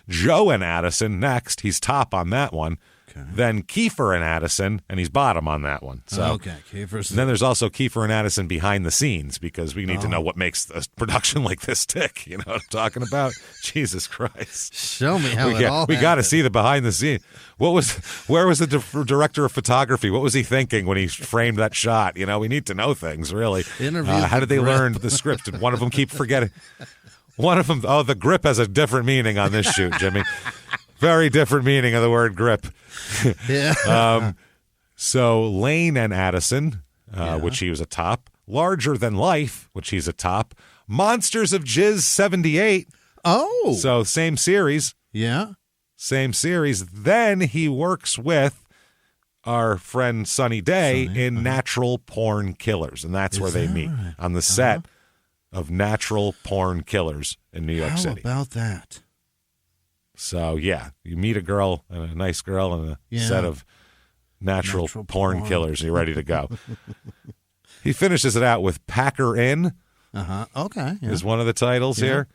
Joe and Addison next. He's top on that one. Okay. Then Kiefer and Addison, and he's bottom on that one. So, Kiefer's. And then there's also Kiefer and Addison behind the scenes because we need to know what makes a production like this tick. You know what I'm talking about? Jesus Christ! Show me how we got to see the behind the scene. Where was the director of photography? What was he thinking when he framed that shot? You know, we need to know things really. How did they learn the script? And one of them keep forgetting. One of them. Oh, the grip has a different meaning on this shoot, Jimmy. Very different meaning of the word grip. Yeah. So Lane and Addison, which he was a top. Larger Than Life, which he's a top. Monsters of Jizz 78. Oh. So same series. Yeah. Same series. Then he works with our friend Sunny Day in Natural Porn Killers. And that's where they meet, on the set of Natural Porn Killers in New York City. How about that? So, yeah, you meet a girl, a nice girl, in a set of Natural porn killers. Are you ready to go? He finishes it out with Packer In. Okay. Yeah. Is one of the titles here.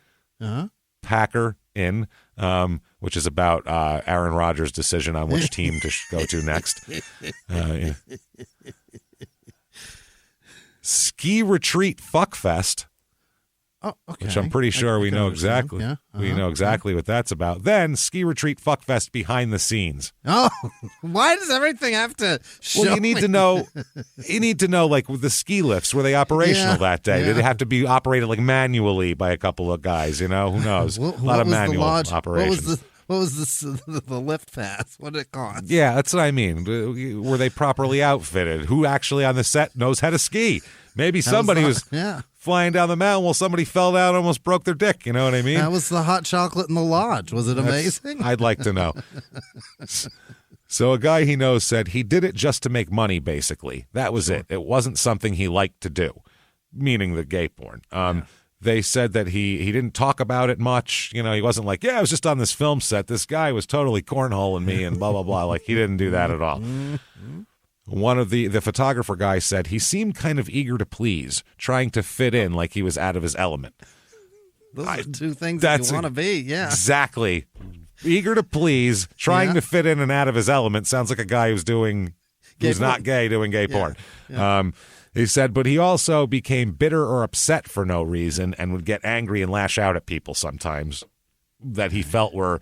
Packer In, which is about Aaron Rodgers' decision on which team to go to next. Yeah. Ski Retreat Fuckfest. Oh, okay. Which I'm pretty sure we know exactly. Yeah. We know exactly what that's about. Then Ski Retreat Fuckfest behind the scenes. Oh, why does everything have to show Well, you need me? to know. You need to know, like with the ski lifts, were they operational that day? Did they have to be operated like manually by a couple of guys? You know, who knows? A lot of manual operations. What was the lift pass? What did it cost? Yeah, that's what I mean. Were they properly outfitted? Who actually on the set knows how to ski? Maybe somebody was flying down the mountain while somebody fell down and almost broke their dick. You know what I mean? That was the hot chocolate in the lodge. Was it amazing? I'd like to know. So a guy he knows said he did it just to make money, basically. That was it. It wasn't something he liked to do, meaning the gay porn. They said that he didn't talk about it much. You know, he wasn't like, I was just on this film set. This guy was totally cornholing me and blah, blah, blah. Like, he didn't do that at all. One of the photographer guys said he seemed kind of eager to please, trying to fit in like he was out of his element. Those are two things that you want to be, Exactly. Eager to please, trying to fit in and out of his element. Sounds like a guy who's not gay doing gay porn. He said, but he also became bitter or upset for no reason and would get angry and lash out at people sometimes that he felt were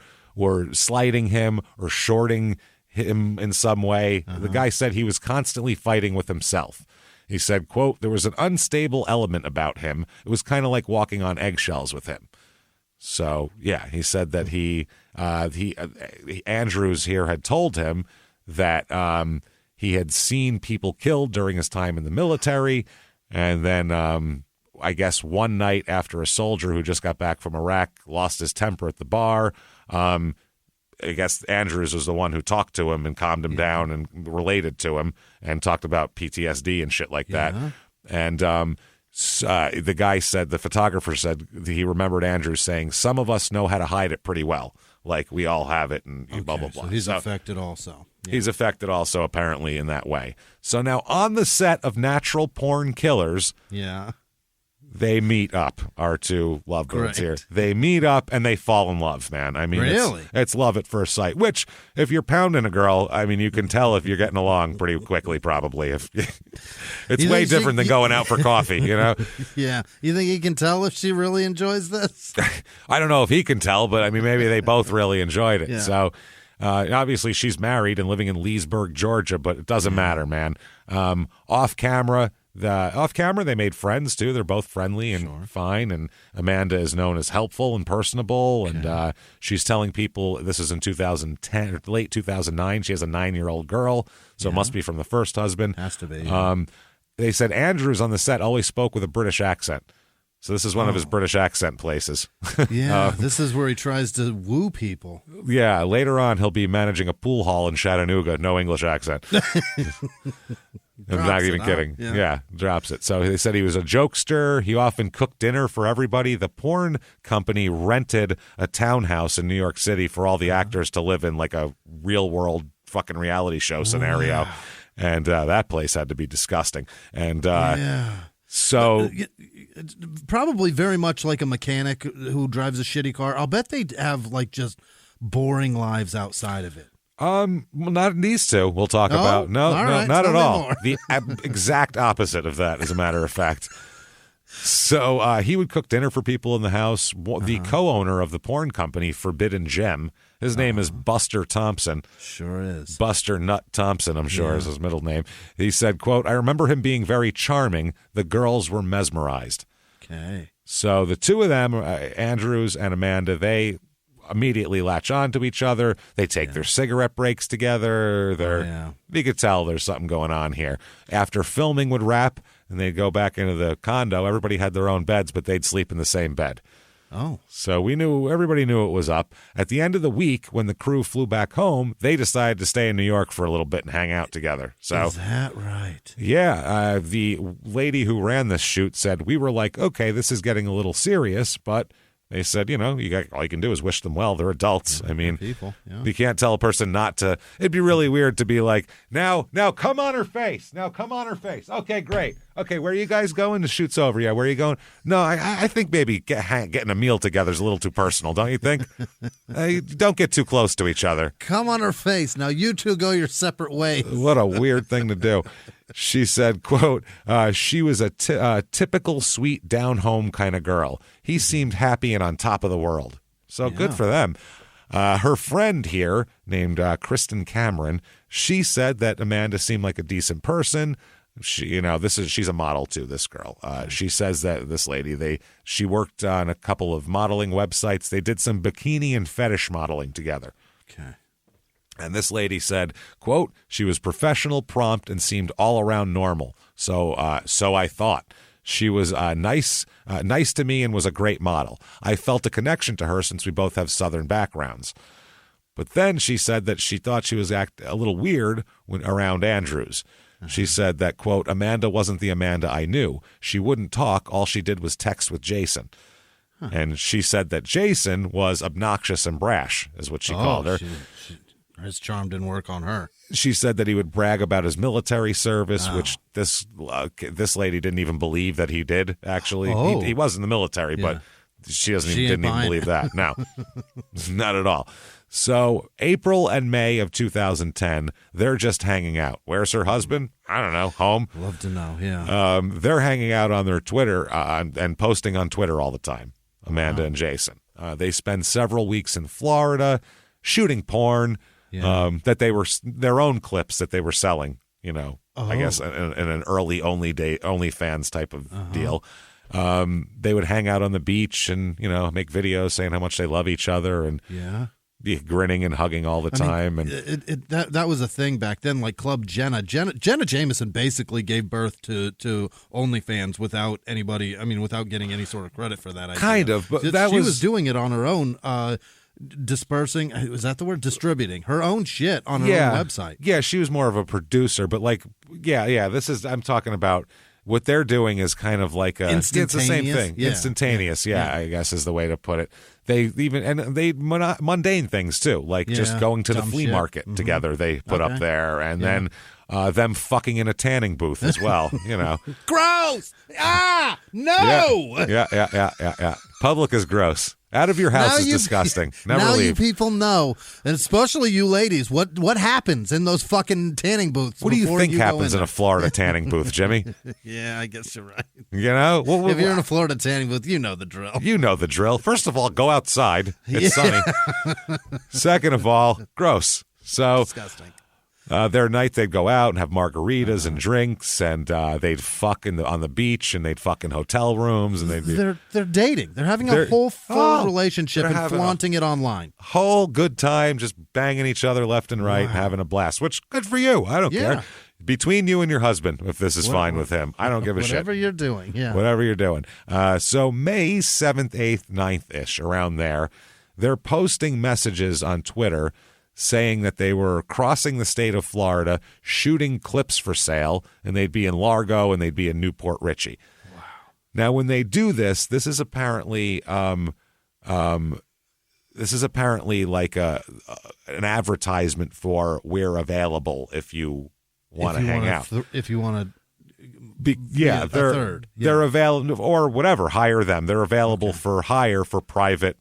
slighting him or shorting him in some way. The guy said he was constantly fighting with himself. He said, quote, there was an unstable element about him. It was kind of like walking on eggshells with him. So, yeah, he said that Andrews here had told him that he had seen people killed during his time in the military. And then I guess one night after a soldier who just got back from Iraq lost his temper at the bar, I guess Andrews was the one who talked to him and calmed him down and related to him and talked about PTSD and shit like that. And the guy said, the photographer said, he remembered Andrews saying, some of us know how to hide it pretty well. Like, we all have it and blah, blah, blah. So he's affected also. Yeah. He's affected also, apparently, in that way. So now on the set of Natural Porn Killers, they meet up, our two lovebirds here. They meet up and they fall in love, man. I mean, really? It's love at first sight, which if you're pounding a girl, I mean, you can tell if you're getting along pretty quickly, probably. It's way different than going out for coffee, you know? Yeah. You think he can tell if she really enjoys this? I don't know if he can tell, but I mean, maybe they both really enjoyed it. Yeah. So obviously she's married and living in Leesburg, Georgia, but it doesn't matter, man. Off camera, they made friends too. They're both friendly and fine. And Amanda is known as helpful and personable. And she's telling people, this is in 2010 or late 2009. She has a 9-year-old girl, so it must be from the first husband. Has to be. They said Andrews on the set always spoke with a British accent. So this is one of his British accent places. This is where he tries to woo people. Yeah, later on he'll be managing a pool hall in Chattanooga, no English accent. I'm not even kidding. Yeah, drops it. So they said he was a jokester. He often cooked dinner for everybody. The porn company rented a townhouse in New York City for all the actors to live in, like a real-world fucking reality show scenario. And that place had to be disgusting. And so... probably very much like a mechanic who drives a shitty car. I'll bet they have like just boring lives outside of it. Well, not these two. We'll talk about. No, not at all. The exact opposite of that, as a matter of fact. So he would cook dinner for people in the house. The co-owner of the porn company, Forbidden Gem, his name is Buster Thompson. Sure is. Buster Nut Thompson, I'm sure, is his middle name. He said, quote, I remember him being very charming. The girls were mesmerized. Okay. So the two of them, Andrews and Amanda, they immediately latch on to each other. They take their cigarette breaks together. You could tell there's something going on here. After filming would wrap and they'd go back into the condo, everybody had their own beds, but they'd sleep in the same bed. Oh. So everybody knew it was up. At the end of the week, when the crew flew back home, they decided to stay in New York for a little bit and hang out together. So is that right? Yeah. The lady who ran this shoot said, we were like, okay, this is getting a little serious, but They said, all you can do is wish them well. They're adults. I mean, people, yeah. You can't tell a person not to. It'd be really weird to be like, now come on her face. Now come on her face. Okay, great. Okay, where are you guys going? The shoot's over. Yeah, where are you going? No, I think maybe getting a meal together is a little too personal, don't you think? Don't get too close to each other. Come on her face. Now you two go your separate ways. What a weird thing to do. She said, quote, she was a typical sweet down-home kind of girl. He seemed happy and on top of the world. So good for them. Her friend here, named Kristen Cameron, she said that Amanda seemed like a decent person. She's a model too, this girl. She says that this lady, she worked on a couple of modeling websites. They did some bikini and fetish modeling together. Okay. And this lady said, quote, she was professional, prompt, and seemed all around normal. So I thought. She was nice to me and was a great model. I felt a connection to her since we both have Southern backgrounds. But then she said that she thought she was a little weird when around Andrews. She said that, quote, Amanda wasn't the Amanda I knew. She wouldn't talk. All she did was text with Jason. And she said that Jason was obnoxious and brash, is what she called her. His charm didn't work on her. She said that he would brag about his military service, which this lady didn't even believe that he did, actually. Oh. He was in the military, but she didn't even believe that. No, not at all. So April and May of 2010, they're just hanging out. Where's her husband? I don't know. Home? Love to know, yeah. They're hanging out on their Twitter and posting on Twitter all the time, Amanda and Jason. They spend several weeks in Florida shooting porn. Yeah. That they were their own clips that they were selling, I guess in an early OnlyFans type of deal. They would hang out on the beach and, make videos saying how much they love each other and be grinning and hugging all the time. That was a thing back then, like Club Jenna. Jenna Jameson basically gave birth to OnlyFans without anybody, without getting any sort of credit for that. Kind of, but she was doing it on her own. Dispersing, is that the word? Distributing her own shit on her own website. Yeah, she was more of a producer, but I'm talking about what they're doing is kind of like it's the same thing. Yeah. Instantaneous, I guess is the way to put it. They mundane things too, like just going to the flea market together. They put up there, and then them fucking in a tanning booth as well. Gross! No! Yeah. Public is gross. Out of your house is disgusting. Never now leave. You people know, and especially you ladies, what happens in those fucking tanning booths? What do you think happens in a Florida tanning booth, Jimmie? Yeah, I guess you're right. If you're in a Florida tanning booth, you know the drill. You know the drill. First of all, go outside. It's sunny. Second of all, gross. So disgusting. Their night, they'd go out and have margaritas and drinks, and they'd fuck on the beach, and they'd fuck in hotel rooms, and they're dating. They're having a whole full relationship and flaunting it online. Whole good time, just banging each other left and right, and having a blast. Which good for you. I don't care. Between you and your husband, if this is fine with him, I don't give a shit. Whatever you're doing, whatever you're doing. So May 7th, 8th, 9th ish, around there, they're posting messages on Twitter saying that they were crossing the state of Florida, shooting clips for sale, and they'd be in Largo and they'd be in Port Richey. Wow. Now, when they do this, this is apparently like an advertisement for we're available if you want to hang out. If you want to. They're available or whatever. Hire them. They're available for hire for private.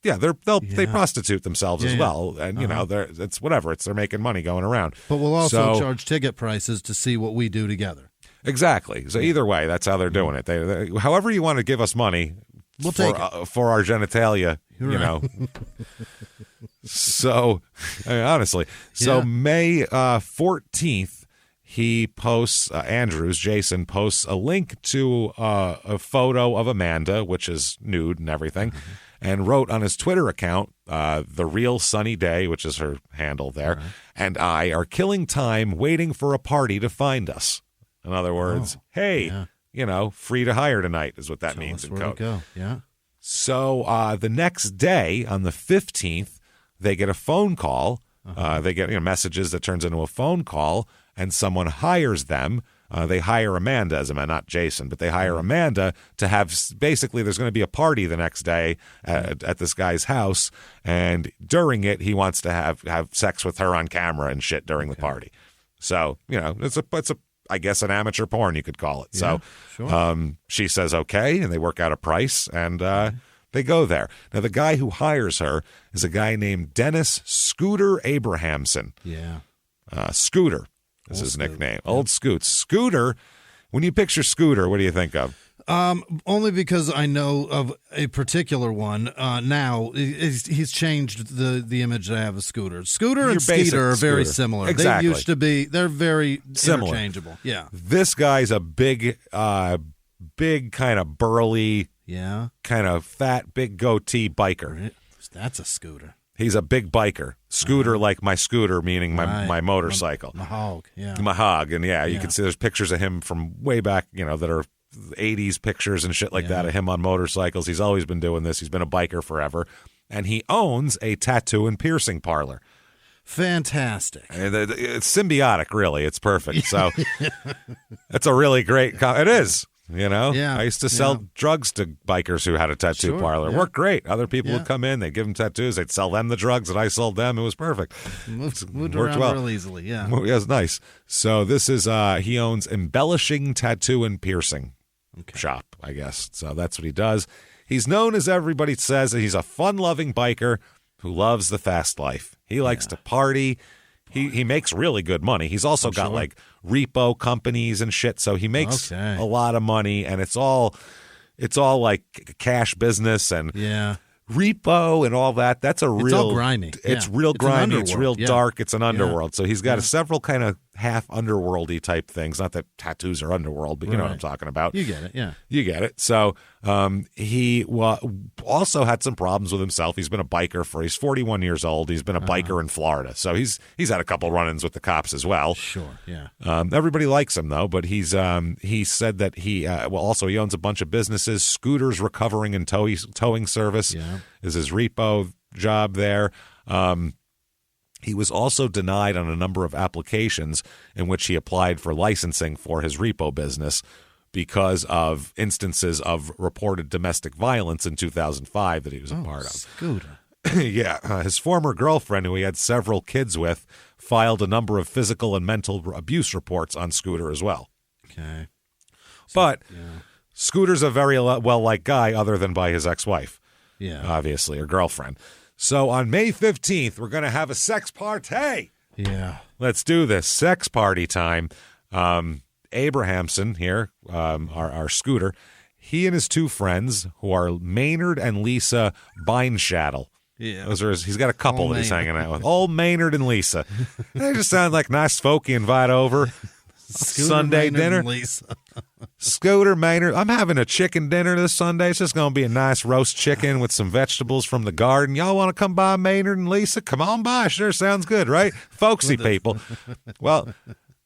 Yeah, they prostitute themselves as well, and it's whatever. They're making money going around. But we'll also charge ticket prices to see what we do together. Exactly. So either way, that's how they're doing it. They however you want to give us money, we'll take it for our genitalia. So honestly, May 14th. He posts, Jason posts a link to a photo of Amanda, which is nude and everything, and wrote on his Twitter account, The Real Sunny Day, which is her handle there, and I are killing time waiting for a party to find us. In other words, free to hire tonight is what that means in code. Go. Yeah. So the next day, on the 15th, they get a phone call. They get messages that turns into a phone call, and someone hires them They hire Amanda as a man, not Jason, but they hire Amanda to have, basically there's going to be a party the next day at this guy's house, and during it, he wants to have sex with her on camera and shit during the party. So, it's a I guess an amateur porn, you could call it. Yeah, so sure. she says okay, and they work out a price, and they go there. Now, the guy who hires her is a guy named Dennis Scooter Abrahamson. Yeah. Scooter is his nickname. Old Scoots. Scooter, when you picture Scooter, what do you think of? Only because I know of a particular one. Now he's changed the image that I have of Scooter. Scooter and Skeeter are very similar. Exactly. They used to be. They're very Similar. interchangeable. Yeah. This guy's a big kind of burly, kind of fat, big goatee biker. That's a Scooter. He's a big biker. Scooter, like my scooter, meaning my motorcycle. My hog, yeah. My hog. And you can see there's pictures of him from way back, that are 80s pictures and shit like that of him on motorcycles. He's always been doing this. He's been a biker forever. And he owns a tattoo and piercing parlor. Fantastic. And it's symbiotic, really. It's perfect. So it's a really great it is. Yeah, I used to sell drugs to bikers who had a tattoo parlor. It worked great. Other people would come in, they'd give them tattoos, they'd sell them the drugs, and I sold them. It was perfect. Moved worked around well. real easily, yeah. Well, yeah, it's nice. So this is, he owns Embellishing Tattoo and Piercing Shop, I guess. So that's what he does. He's known, as everybody says, he's a fun-loving biker who loves the fast life. He likes to party. He makes really good money. He's also got like repo companies and shit, so he makes a lot of money, and it's all like cash business and repo and all that. That's a real, it's all grimy. It's real grimy. It's real yeah. dark. It's an underworld. So he's got several kind of half underworldy type things. Not that tattoos are underworld, but you know what I'm talking about. You get it, yeah. You get it. So he also had some problems with himself. He's been a biker he's 41 years old. He's been a biker in Florida. So he's had a couple run-ins with the cops as well. Sure, yeah. Everybody likes him, though, but he said that he owns a bunch of businesses. Scooters Recovering and Towing Service is his repo job there. He was also denied on a number of applications in which he applied for licensing for his repo business because of instances of reported domestic violence in 2005 that he was a part of. Scooter. His former girlfriend, who he had several kids with, filed a number of physical and mental abuse reports on Scooter as well. Okay. But Scooter's a very well-liked guy other than by his ex-wife, obviously, or girlfriend. So on May 15th, we're going to have a sex party. Yeah. Let's do this. Sex party time. Abrahamson here, our Scooter, he and his two friends, who are Maynard and Lisa Beinshattle. Yeah. He's got a couple that he's hanging out with. Old Maynard and Lisa. They just sound like nice folk you invite over. Scooter, Sunday Maynard, dinner. and Lisa. Scooter, Maynard. I'm having a chicken dinner this Sunday. It's just going to be a nice roast chicken with some vegetables from the garden. Y'all want to come by, Maynard and Lisa? Come on by. Sure sounds good, right? Folksy people. Well,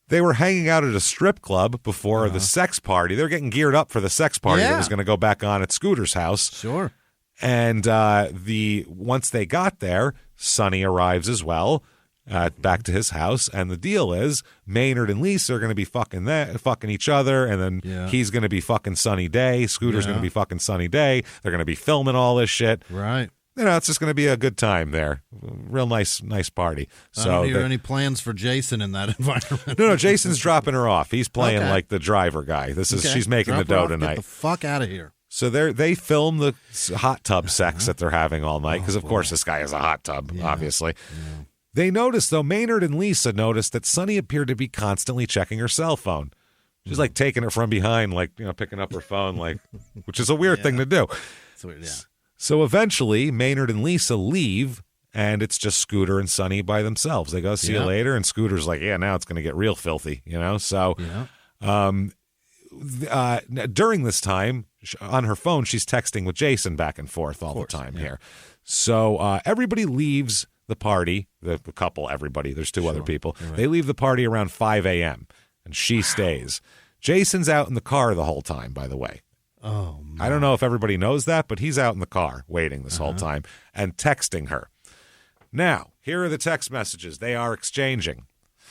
they were hanging out at a strip club before the sex party. They were getting geared up for the sex party that was going to go back on at Scooter's house. Sure. And once they got there, Sonny arrives as well. Back to his house, and the deal is Maynard and Lisa are going to be fucking each other, and then he's going to be fucking Sunny Day. Scooter's going to be fucking Sunny Day. They're going to be filming all this shit. Right. It's just going to be a good time there. Real nice party. I don't hear any plans for Jason in that environment. No, Jason's dropping her off. He's playing like the driver guy. She's making the dough tonight. Get the fuck out of here. So they film the hot tub sex that they're having all night, because of course this guy has a hot tub, obviously. Yeah. They noticed, though, Maynard and Lisa noticed that Sunny appeared to be constantly checking her cell phone. She's like taking it from behind, like, picking up her phone, like, which is a weird thing to do. It's weird, So eventually, Maynard and Lisa leave, and it's just Scooter and Sunny by themselves. They go, see you later, and Scooter's like, now it's going to get real filthy, So during this time, on her phone, she's texting with Jason back and forth all the time here. So everybody leaves the party, the couple, everybody, there's two other people. Right. They leave the party around 5 a.m., and she stays. Jason's out in the car the whole time, by the way. Oh, man. I don't know if everybody knows that, but he's out in the car waiting this whole time and texting her. Now, here are the text messages they are exchanging.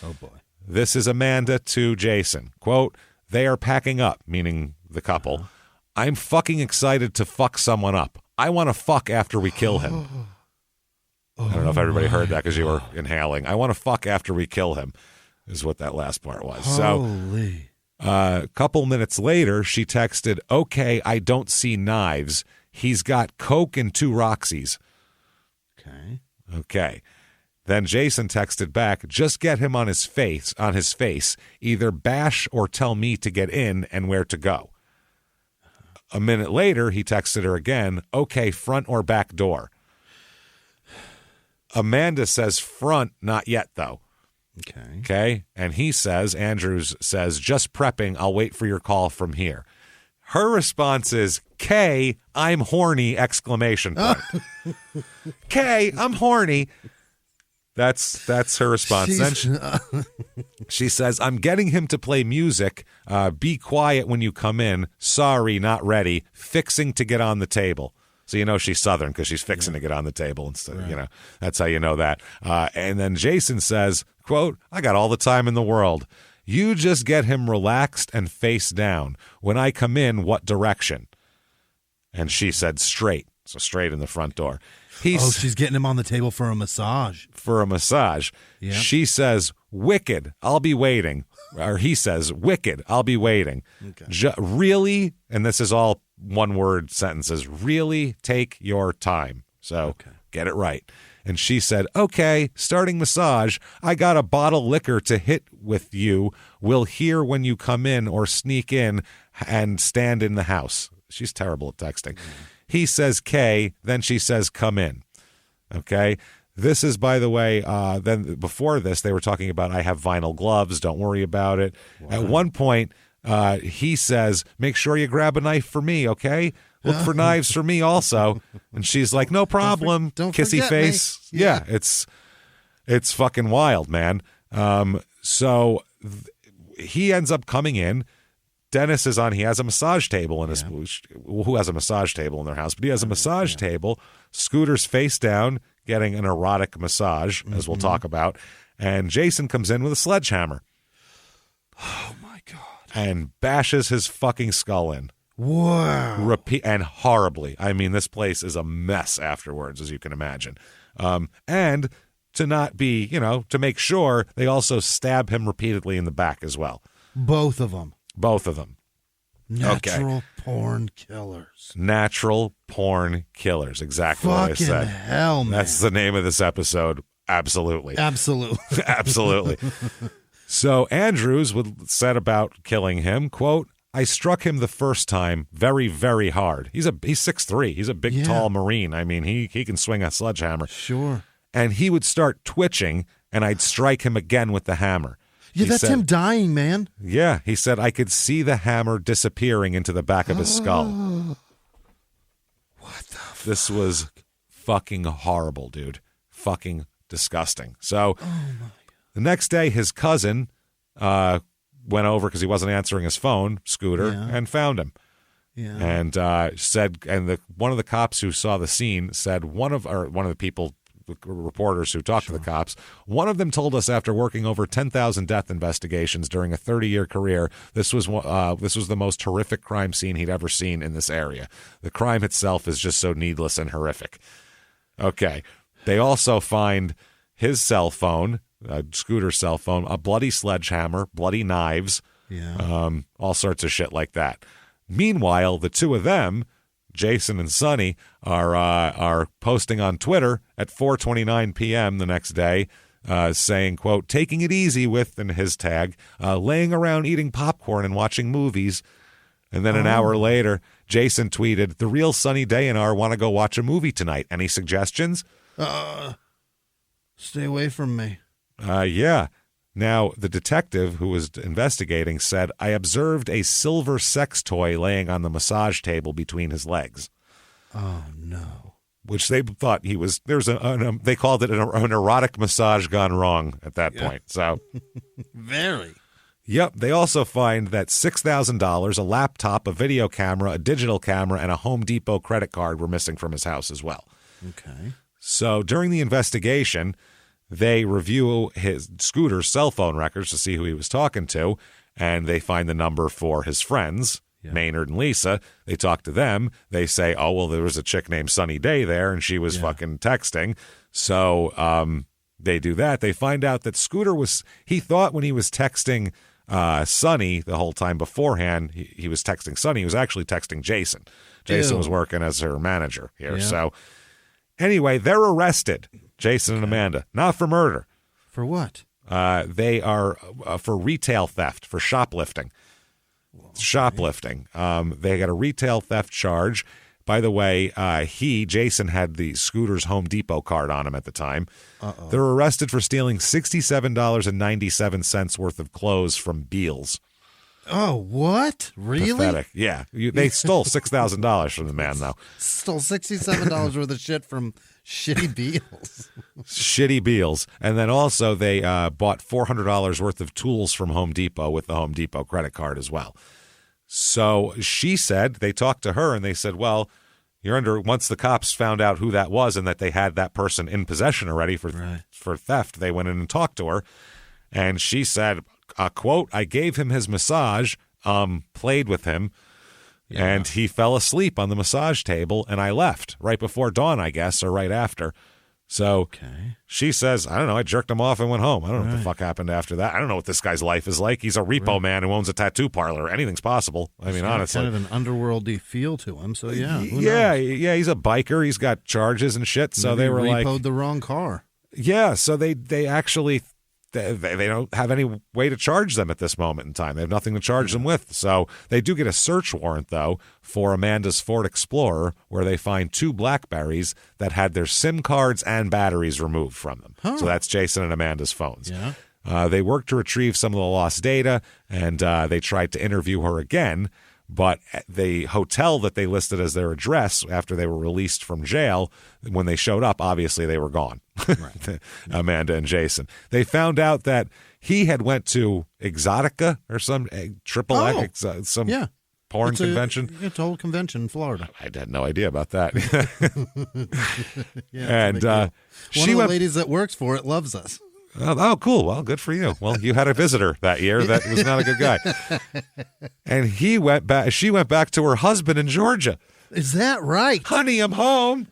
Oh, boy. This is Amanda to Jason. Quote, they are packing up, meaning the couple. I'm fucking excited to fuck someone up. I want to fuck after we kill him. I don't know if everybody heard that because you were inhaling. I want to fuck after we kill him is what that last part was. Holy. So a couple minutes later, she texted, okay, I don't see knives. He's got Coke and 2 Roxys. Okay. Then Jason texted back, just get him on his face, either bash or tell me to get in and where to go. A minute later, he texted her again, okay, front or back door. Amanda says front, not yet, though. Okay. And he says, Andrews says, just prepping, I'll wait for your call from here. Her response is, K, I'm horny, exclamation point. K, I'm horny. That's her response. Then she says, I'm getting him to play music. Be quiet when you come in. Sorry, not ready. Fixing to get on the table. So you know she's Southern because she's fixing to get on the table. Instead, right. That's how you know that. And then Jason says, quote, I got all the time in the world. You just get him relaxed and face down. When I come in, what direction? And she said straight. So straight in the front door. She's getting him on the table for a massage. Yeah. She says, wicked, I'll be waiting. Or he says, wicked, I'll be waiting. Okay. Really, and this is all one-word sentences, really take your time. So Get it right. And she said, okay, starting massage. I got a bottle liquor to hit with you. We'll hear when you come in or sneak in and stand in the house. She's terrible at texting. He says K, then she says come in. Okay? This is, by the way, then before this, they were talking about I have vinyl gloves. Don't worry about it. Wow. At one point, he says, make sure you grab a knife for me, okay? Look for knives for me also. And she's like, no problem. Don't Kissy face. Me. Yeah, it's fucking wild, man. He ends up coming in. Dennis is on. He has a massage table in his. Who has a massage table in their house? But he has a massage table. Scooter's face down, getting an erotic massage, as we'll talk about. And Jason comes in with a sledgehammer. Oh my God! And bashes his fucking skull in. Wow! And horribly. I mean, this place is a mess afterwards, as you can imagine. And to not be, to make sure, they also stab him repeatedly in the back as well. Both of them. Natural porn killers. Natural porn killers. Exactly Fucking what I said. Hell, man. That's the name of this episode. Absolutely. Absolutely. So Andrews said about killing him, quote, I struck him the first time very, very hard. He's 6'3". He's a big, tall Marine. I mean, he can swing a sledgehammer. Sure. And he would start twitching, and I'd strike him again with the hammer. Yeah, that's him dying, man. Yeah, he said, I could see the hammer disappearing into the back of his skull. What the fuck? This was fucking horrible, dude. Fucking disgusting. So the next day, his cousin went over because he wasn't answering his phone, Scooter, and found him. Yeah. And one of the cops who saw the scene said one of the people, reporters who talked to the cops, one of them told us after working over 10,000 death investigations during a 30-year career, this was the most horrific crime scene he'd ever seen in this area. The crime itself is just so needless and horrific. Okay. They also find his cell phone, Scooter's cell phone, a bloody sledgehammer, bloody knives, all sorts of shit like that. Meanwhile, the two of them, Jason and Sonny, are posting on Twitter at 4:29 p.m. the next day, saying, quote, taking it easy with, and his tag, laying around eating popcorn and watching movies. And then an hour later, Jason tweeted, the real Sunny Day and I want to go watch a movie tonight. Any suggestions? Stay away from me. Yeah. Now, the detective who was investigating said, I observed a silver sex toy laying on the massage table between his legs. Oh, no. Which they thought they called it an erotic massage gone wrong at that point. So, very. Yep. They also find that $6,000, a laptop, a video camera, a digital camera, and a Home Depot credit card were missing from his house as well. Okay. So during the investigation, They review his Scooter's cell phone records to see who he was talking to, and they find the number for his friends, Maynard and Lisa. They talk to them. They say, oh, well, there was a chick named Sunny Day there, and she was fucking texting. So they do that. They find out that Scooter he thought when he was texting Sunny the whole time beforehand, he was texting Sunny. He was actually texting Jason. Jason was working as her manager here. Yeah. So anyway, they're arrested, Jason and Amanda, not for murder. For what? They are for retail theft, for shoplifting. Shoplifting. They got a retail theft charge. By the way, Jason had the Scooter's Home Depot card on him at the time. Uh-oh. They're arrested for stealing $67.97 worth of clothes from Beals. Oh, what? Really? Pathetic. Yeah. They stole $6,000 from the man, though. Stole $67 worth of shit from shitty Beals. Shitty Beals. And then also they bought $400 worth of tools from Home Depot with the Home Depot credit card as well. So she said, they talked to her and they said, well, once the cops found out who that was and that they had that person in possession already for theft, they went in and talked to her. And she said, quote, I gave him his massage, played with him, and he fell asleep on the massage table, and I left right before dawn, I guess, or right after. So she says, I don't know, I jerked him off and went home. I don't know what the fuck happened after that. I don't know what this guy's life is like. He's a repo man who owns a tattoo parlor. Anything's possible. I mean, honestly. Kind of an underworldy feel to him, so yeah. Yeah, he's a biker. He's got charges and shit, so Maybe they were like... repoed the wrong car. Yeah, so they actually... They don't have any way to charge them at this moment in time. They have nothing to charge them with. So they do get a search warrant, though, for Amanda's Ford Explorer, where they find 2 BlackBerries that had their SIM cards and batteries removed from them. Huh. So that's Jason and Amanda's phones. Yeah. They worked to retrieve some of the lost data, and they tried to interview her again. But the hotel that they listed as their address after they were released from jail, when they showed up, obviously they were gone. Right. Amanda and Jason. They found out that he had went to Exotica or some X, some porn convention. It's a whole convention in Florida. I had no idea about that. And one of the ladies that works for it loves us. Oh, cool. Well, good for you. Well, you had a visitor that year that was not a good guy. And she went back to her husband in Georgia. Is that right? Honey, I'm home.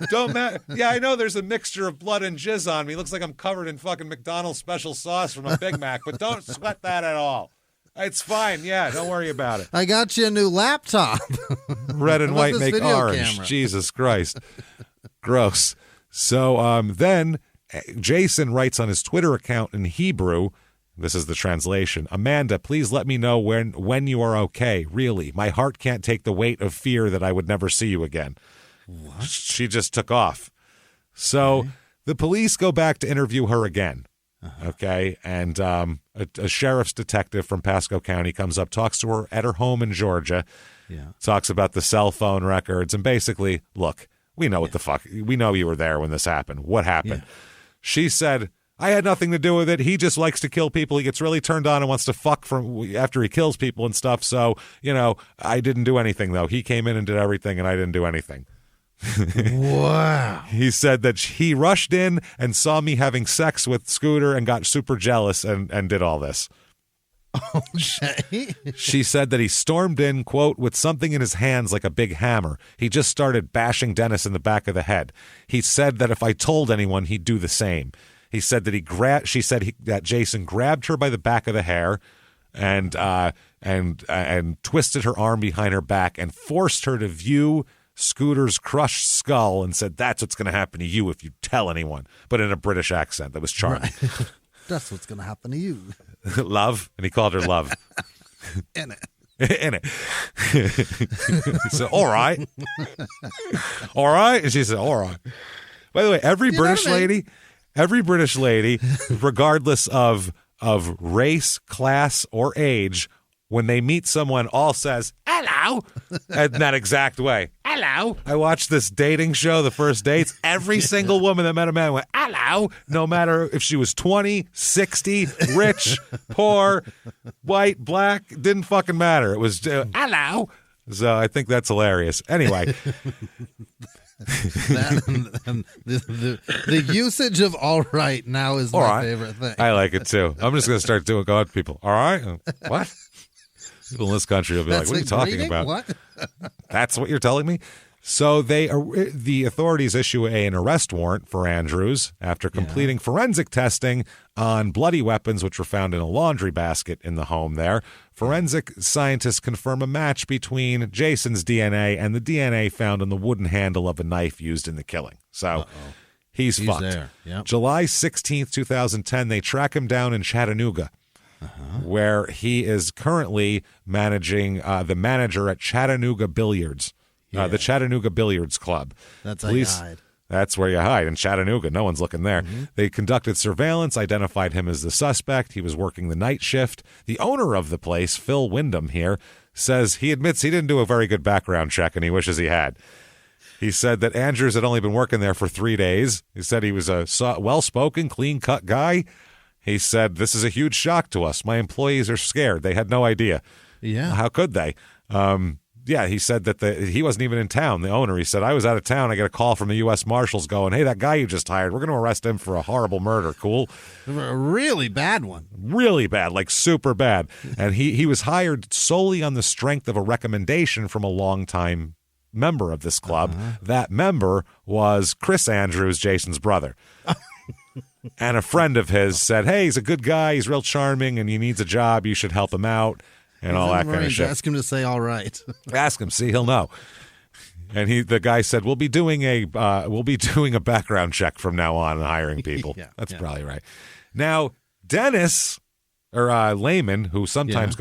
Don't matter. Yeah, I know there's a mixture of blood and jizz on me. Looks like I'm covered in fucking McDonald's special sauce from a Big Mac, but don't sweat that at all. It's fine. Yeah, don't worry about it. I got you a new laptop. Red and white make orange. Camera? Jesus Christ. Gross. So then Jason writes on his Twitter account in Hebrew, this is the translation, Amanda, please let me know when you are okay. Really, my heart can't take the weight of fear that I would never see you again. What? She just took off. So the police go back to interview her again. Okay, and a sheriff's detective from Pasco County comes up, talks to her at her home in Georgia, talks about the cell phone records, and basically, look, we know what the fuck, we know you were there when this happened. What happened? Yeah. She said, I had nothing to do with it. He just likes to kill people. He gets really turned on and wants to fuck after he kills people and stuff. So, I didn't do anything, though. He came in and did everything, and I didn't do anything. Wow. He said that he rushed in and saw me having sex with Scooter and got super jealous and did all this. Okay. She said that he stormed in, quote, with something in his hands like a big hammer. He just started bashing Dennis in the back of the head. He said that if I told anyone, he'd do the same. He said that that Jason grabbed her by the back of the hair and twisted her arm behind her back and forced her to view Scooter's crushed skull and said, that's what's going to happen to you if you tell anyone, but in a British accent that was charming. Right. That's what's going to happen to you. Love? And he called her Love. In it. In it. He said, all right. All right? And she said, all right. By the way, every British lady, regardless of race, class, or age, when they meet someone, all says, hello, in that exact way. Hello. I watched this dating show, The First Dates. Every single woman that met a man went, hello, no matter if she was 20, 60, rich, poor, white, black, didn't fucking matter. It was, hello. So I think that's hilarious. Anyway, and the usage of all right now is my favorite thing. I like it too. I'm just going to start doing God people. All right? What? People in this country will be like, what are you talking about? What? That's what you're telling me? So the authorities issue an arrest warrant for Andrews after completing forensic testing on bloody weapons which were found in a laundry basket in the home there. Forensic scientists confirm a match between Jason's DNA and the DNA found on the wooden handle of a knife used in the killing. So he's fucked. There. Yep. July 16th, 2010, they track him down in Chattanooga, where he is currently managing the manager at Chattanooga Billiards. The Chattanooga Billiards Club. That's how you hide. That's where you hide, in Chattanooga. No one's looking there. Mm-hmm. They conducted surveillance, identified him as the suspect. He was working the night shift. The owner of the place, Phil Wyndham here, says he admits he didn't do a very good background check and he wishes he had. He said that Andrews had only been working there for 3 days. He said he was a well-spoken, clean-cut guy. He said, this is a huge shock to us. My employees are scared. They had no idea. Yeah. How could they? He said that he wasn't even in town, the owner. He said, I was out of town. I got a call from the U.S. Marshals going, hey, that guy you just hired, we're going to arrest him for a horrible murder. Cool? A really bad one. Really bad, like super bad. And he was hired solely on the strength of a recommendation from a longtime member of this club. That member was Chris Andrews, Jason's brother. And a friend of his said, hey, he's a good guy. He's real charming and he needs a job. You should help him out. And all that kind of shit. Ask him to say all right. Ask him, see, he'll know. And the guy said, we'll be doing a background check from now on and hiring people. That's probably right. Now, Dennis, or Layman, who sometimes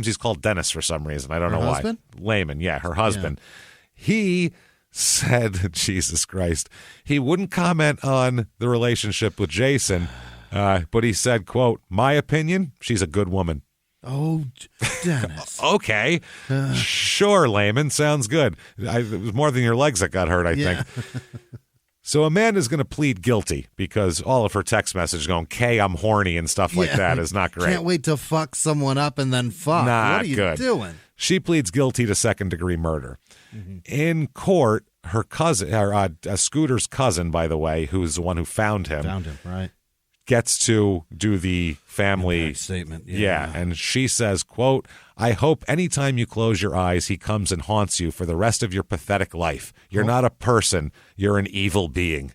he's called Dennis for some reason. I don't know husband? why. Layman, her husband. Yeah. He said, Jesus Christ, he wouldn't comment on the relationship with Jason, but he said, quote, my opinion, she's a good woman. Oh, Dennis. Okay. Sure, Layman. Sounds good. It was more than your legs that got hurt, I think. So Amanda's going to plead guilty because all of her text messages going, Kay, I'm horny and stuff like that is not great. Can't wait to fuck someone up and then fuck. Not what are you good. doing? She pleads guilty to second-degree murder. Mm-hmm. In court, her cousin, Scooter's cousin, by the way, who's the one who found him, right, gets to do the family statement. And she says, quote, I hope anytime you close your eyes, he comes and haunts you for the rest of your pathetic life. You're not a person. You're an evil being.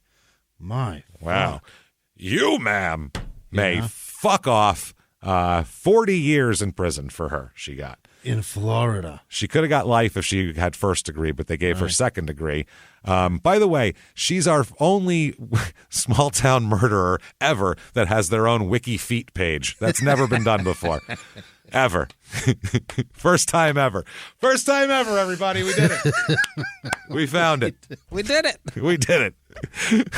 My wow. Fuck. You, ma'am, may fuck off. 40 years in prison for her, she got. In Florida. She could have got life if she had first degree, but they gave her second degree. By the way, she's our only small town murderer ever that has their own Wiki Feet page. That's never been done before. Ever. First time ever. First time ever, everybody. We did it. We found it. We did it. We did it.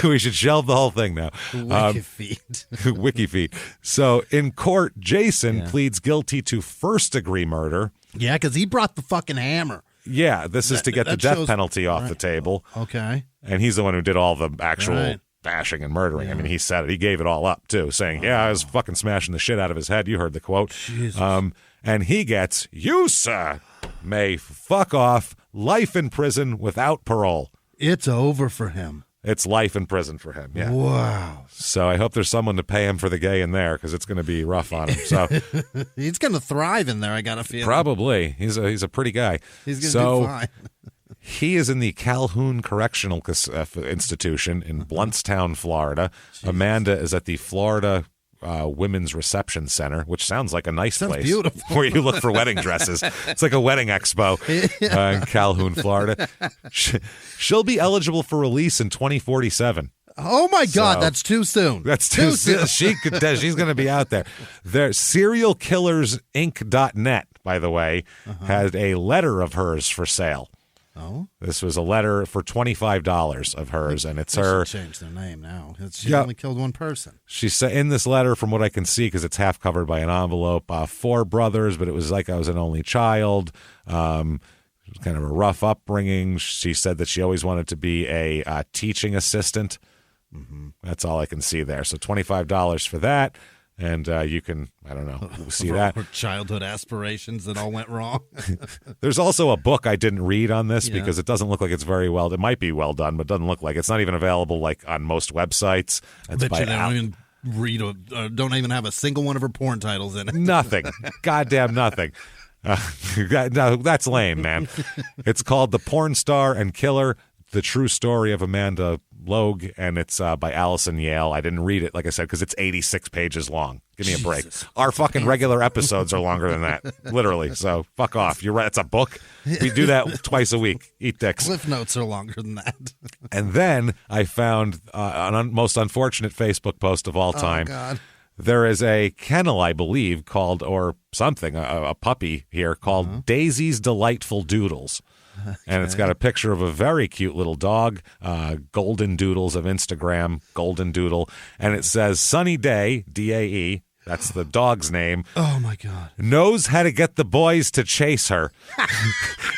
We should shelve the whole thing now. Wiki Feet. Wiki Feet. So in court, Jason pleads guilty to first-degree murder. Yeah, because he brought the fucking hammer. Yeah, this is to get the death penalty off the table. Okay. And he's the one who did all the actual bashing and murdering. I mean, he said it. He gave it all up, too, saying, I was fucking smashing the shit out of his head. You heard the quote. Jesus. And he gets, you, sir, may fuck off, life in prison without parole. It's over for him. It's life in prison for him, yeah. Wow. So I hope there's someone to pay him for the gay in there because it's going to be rough on him. So he's going to thrive in there, I got a feeling. Probably. He's a pretty guy. He's going to do fine. He is in the Calhoun Correctional Institution in Bluntstown, Florida. Jesus. Amanda is at the Florida Women's Reception Center, which sounds like a nice place. Beautiful. Where you look for wedding dresses. It's like a wedding expo in Calhoun, Florida. She'll be eligible for release in 2047. Oh my God, that's too soon. That's too soon. She's going to be out there. Serialkillersinc.net, by the way, had a letter of hers for sale. Oh, this was a letter for $25 of hers, and it's her. Change their name now. She only killed one person. She said in this letter, from what I can see, because it's half covered by an envelope, 4 brothers, but it was like I was an only child. It was kind of a rough upbringing. She said that she always wanted to be a teaching assistant. Mm-hmm. That's all I can see there. So $25 for that. And you can, I don't know, see that. Childhood aspirations that all went wrong. There's also a book I didn't read on this because it doesn't look like it's very well. It might be well done, but it doesn't look like it's not even available like on most websites. It's by they don't even read don't even have a single one of her porn titles in it. Nothing. Goddamn nothing. No, that's lame, man. It's called The Porn Star and Killer, The True Story of Amanda Logue, and it's by Allison Yale. I didn't read it, like I said, because it's 86 pages long. Give me a break. Our fucking regular episodes are longer than that, literally. So fuck off. You're right. It's a book. We do that twice a week. Eat dicks. Cliff notes are longer than that. And then I found most unfortunate Facebook post of all time. Oh, God. There is a kennel, I believe, called, or something, a puppy here called Daisy's Delightful Doodles. Okay. And it's got a picture of a very cute little dog, Golden Doodles of Instagram, Golden Doodle. And it says, Sunny Day, D-A-E, that's the dog's name. Oh, my God. Knows how to get the boys to chase her.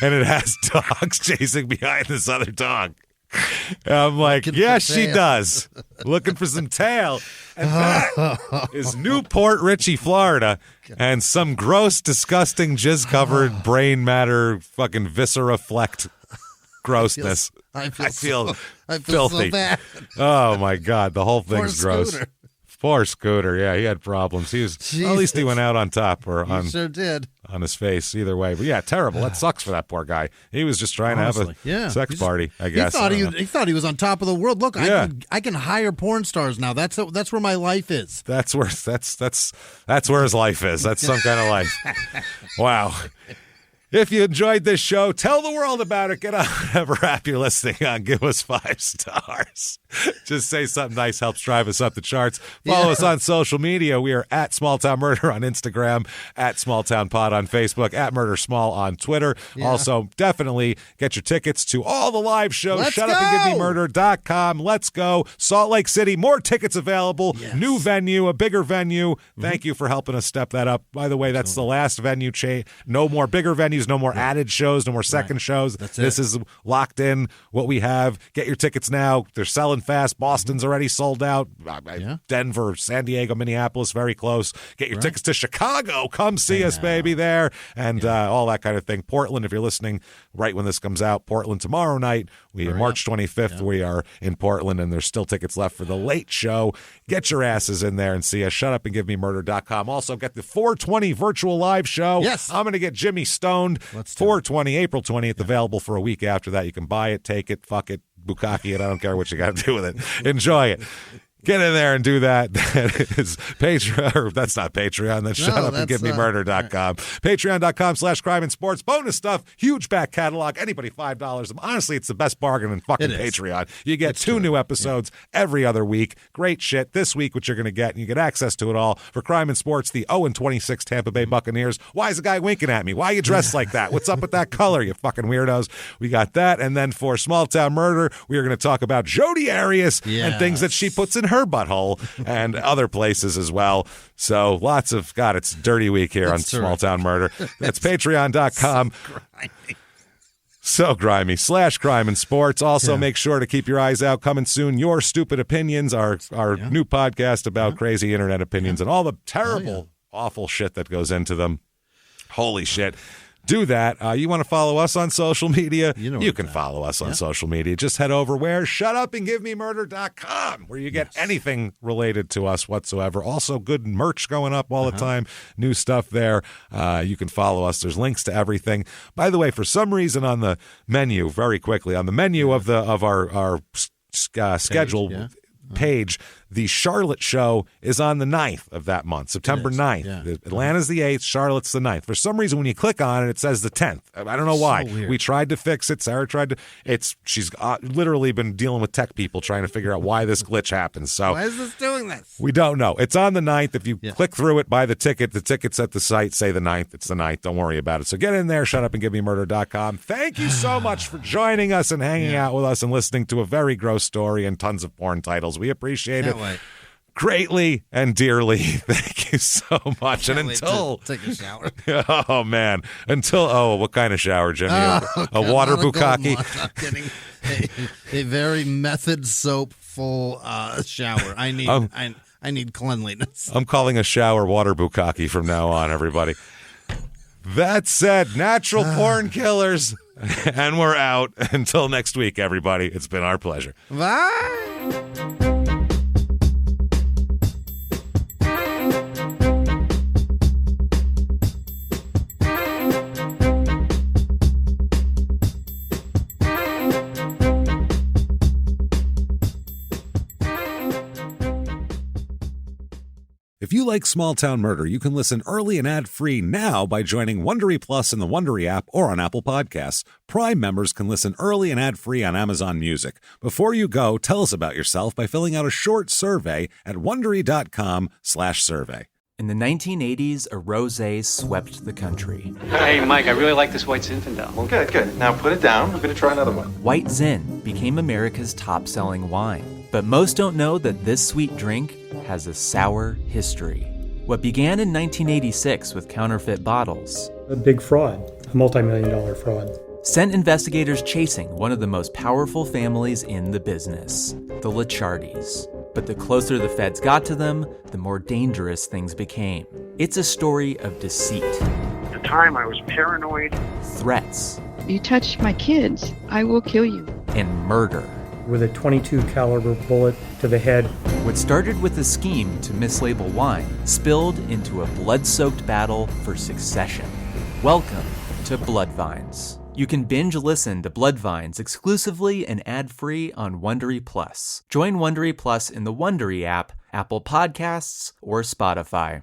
And it has dogs chasing behind this other dog. And I'm like, yeah, she does. Looking for some tail. And that is New Port Richey, Florida. And some gross, disgusting, jizz-covered brain matter, fucking viscera-flecked grossness. I feel filthy. so bad. Oh, my God. The whole thing's Poor gross. Scooter. Poor Scooter. Yeah, he had problems. He was, well, at least he went out on top or on. He sure did. On his face, either way. But yeah, terrible. That sucks for that poor guy. He was just trying to have a sex party, I guess. He thought he was on top of the world. Look, I can hire porn stars now. That's where my life is. That's where his life is. That's some kind of life. Wow. If you enjoyed this show, tell the world about it. Get on whatever app you're listening on. Give us 5 stars. Just say something nice, helps drive us up the charts. Follow us on social media. We are at Small Town Murder on Instagram, at Small Town Pod on Facebook, at Murder Small on Twitter. Yeah. Also, definitely get your tickets to all the live shows. ShutUpAndGiveMeMurder.com. Let's go. Salt Lake City, more tickets available. Yes. New venue, a bigger venue. Thank you for helping us step that up. By the way, that's the last venue change. No more bigger venues, no more added shows, no more second shows. This is locked in what we have. Get your tickets now. They're selling fast. Boston's already sold out. Denver, San Diego, Minneapolis, very close. Get your tickets to Chicago. Come see us, baby, there. And all that kind of thing. Portland, if you're listening right when this comes out, Portland tomorrow night. March 25th, we are in Portland, and there's still tickets left for the late show. Get your asses in there and see us. ShutUpAndGiveMeMurder.com. Also, get the 420 virtual live show. Yes. I'm going to get Jimmie stoned. 420, April 20th, available for a week after that. You can buy it, take it, fuck it, bukkake it. I don't care what you got to do with it. Enjoy it. Get in there and do that. That is Patreon. Or that's not Patreon. That's ShutUpAndGiveMeMurder.com. Patreon.com/crime and sports. Bonus stuff. Huge back catalog. Anybody $5. Honestly, it's the best bargain in fucking Patreon. You get 2 new episodes every other week. Great shit. This week, what you're going to get, and you get access to it all for crime and sports. The 0-26 Tampa Bay Buccaneers. Why is the guy winking at me? Why are you dressed like that? What's up with that color, you fucking weirdos? We got that. And then for Small Town Murder, we are going to talk about Jodi Arias and things that she puts in her butthole and other places as well. So lots of, God, it's a dirty week here on Small Town Murder. That's patreon.com. So grimy. /crime and sports. Also, make sure to keep your eyes out. Coming soon, Your Stupid Opinions, our new podcast about crazy internet opinions and all the terrible, awful shit that goes into them. Holy shit. Do that. You want to follow us on social media? You can follow us on social media. Just head over where? ShutUpAndGiveMeMurder.com, where you get anything related to us whatsoever. Also, good merch going up all the time. New stuff there. You can follow us. There's links to everything. By the way, for some reason on the menu, very quickly, on the menu of our schedule page, the Charlotte show is on the 9th of that month, September 9th. Yeah. Atlanta's the 8th, Charlotte's the 9th. For some reason, when you click on it, it says the 10th. I don't know why. So we tried to fix it. Sarah tried to. She's literally been dealing with tech people trying to figure out why this glitch happens. So why is this doing this? We don't know. It's on the 9th. If you click through it, buy the tickets at the site say the 9th. It's the 9th. Don't worry about it. So get in there, ShutUpAndGiveMeMurder.com. Thank you so much for joining us and hanging out with us and listening to a very gross story and tons of porn titles. We appreciate it. Greatly and dearly. Thank you so much. And until take a shower. Oh man. Until what kind of shower, Jimmie? A water bukkake? I'm getting a very method soap full shower. I I need cleanliness. I'm calling a shower water bukkake from now on, everybody. That said, natural porn killers. And we're out. Until next week, everybody. It's been our pleasure. Bye. If you like Small Town Murder, you can listen early and ad-free now by joining Wondery Plus in the Wondery app or on Apple Podcasts. Prime members can listen early and ad-free on Amazon Music. Before you go, tell us about yourself by filling out a short survey at Wondery.com/survey. In the 1980s, a rosé swept the country. Hey, Mike, I really like this White Zinfandel. Well, good. Now put it down. We're going to try another one. White Zin became America's top-selling wine. But most don't know that this sweet drink has a sour history. What began in 1986 with counterfeit bottles, a big fraud, a multi-million-dollar fraud, sent investigators chasing one of the most powerful families in the business, the Licciardis. But the closer the feds got to them, the more dangerous things became. It's a story of deceit. At the time, I was paranoid. Threats. You touch my kids, I will kill you. And murder. With a .22 caliber bullet to the head. What started with a scheme to mislabel wine spilled into a blood-soaked battle for succession. Welcome to Bloodvines. You can binge listen to Bloodvines exclusively and ad-free on Wondery Plus. Join Wondery Plus in the Wondery app, Apple Podcasts, or Spotify.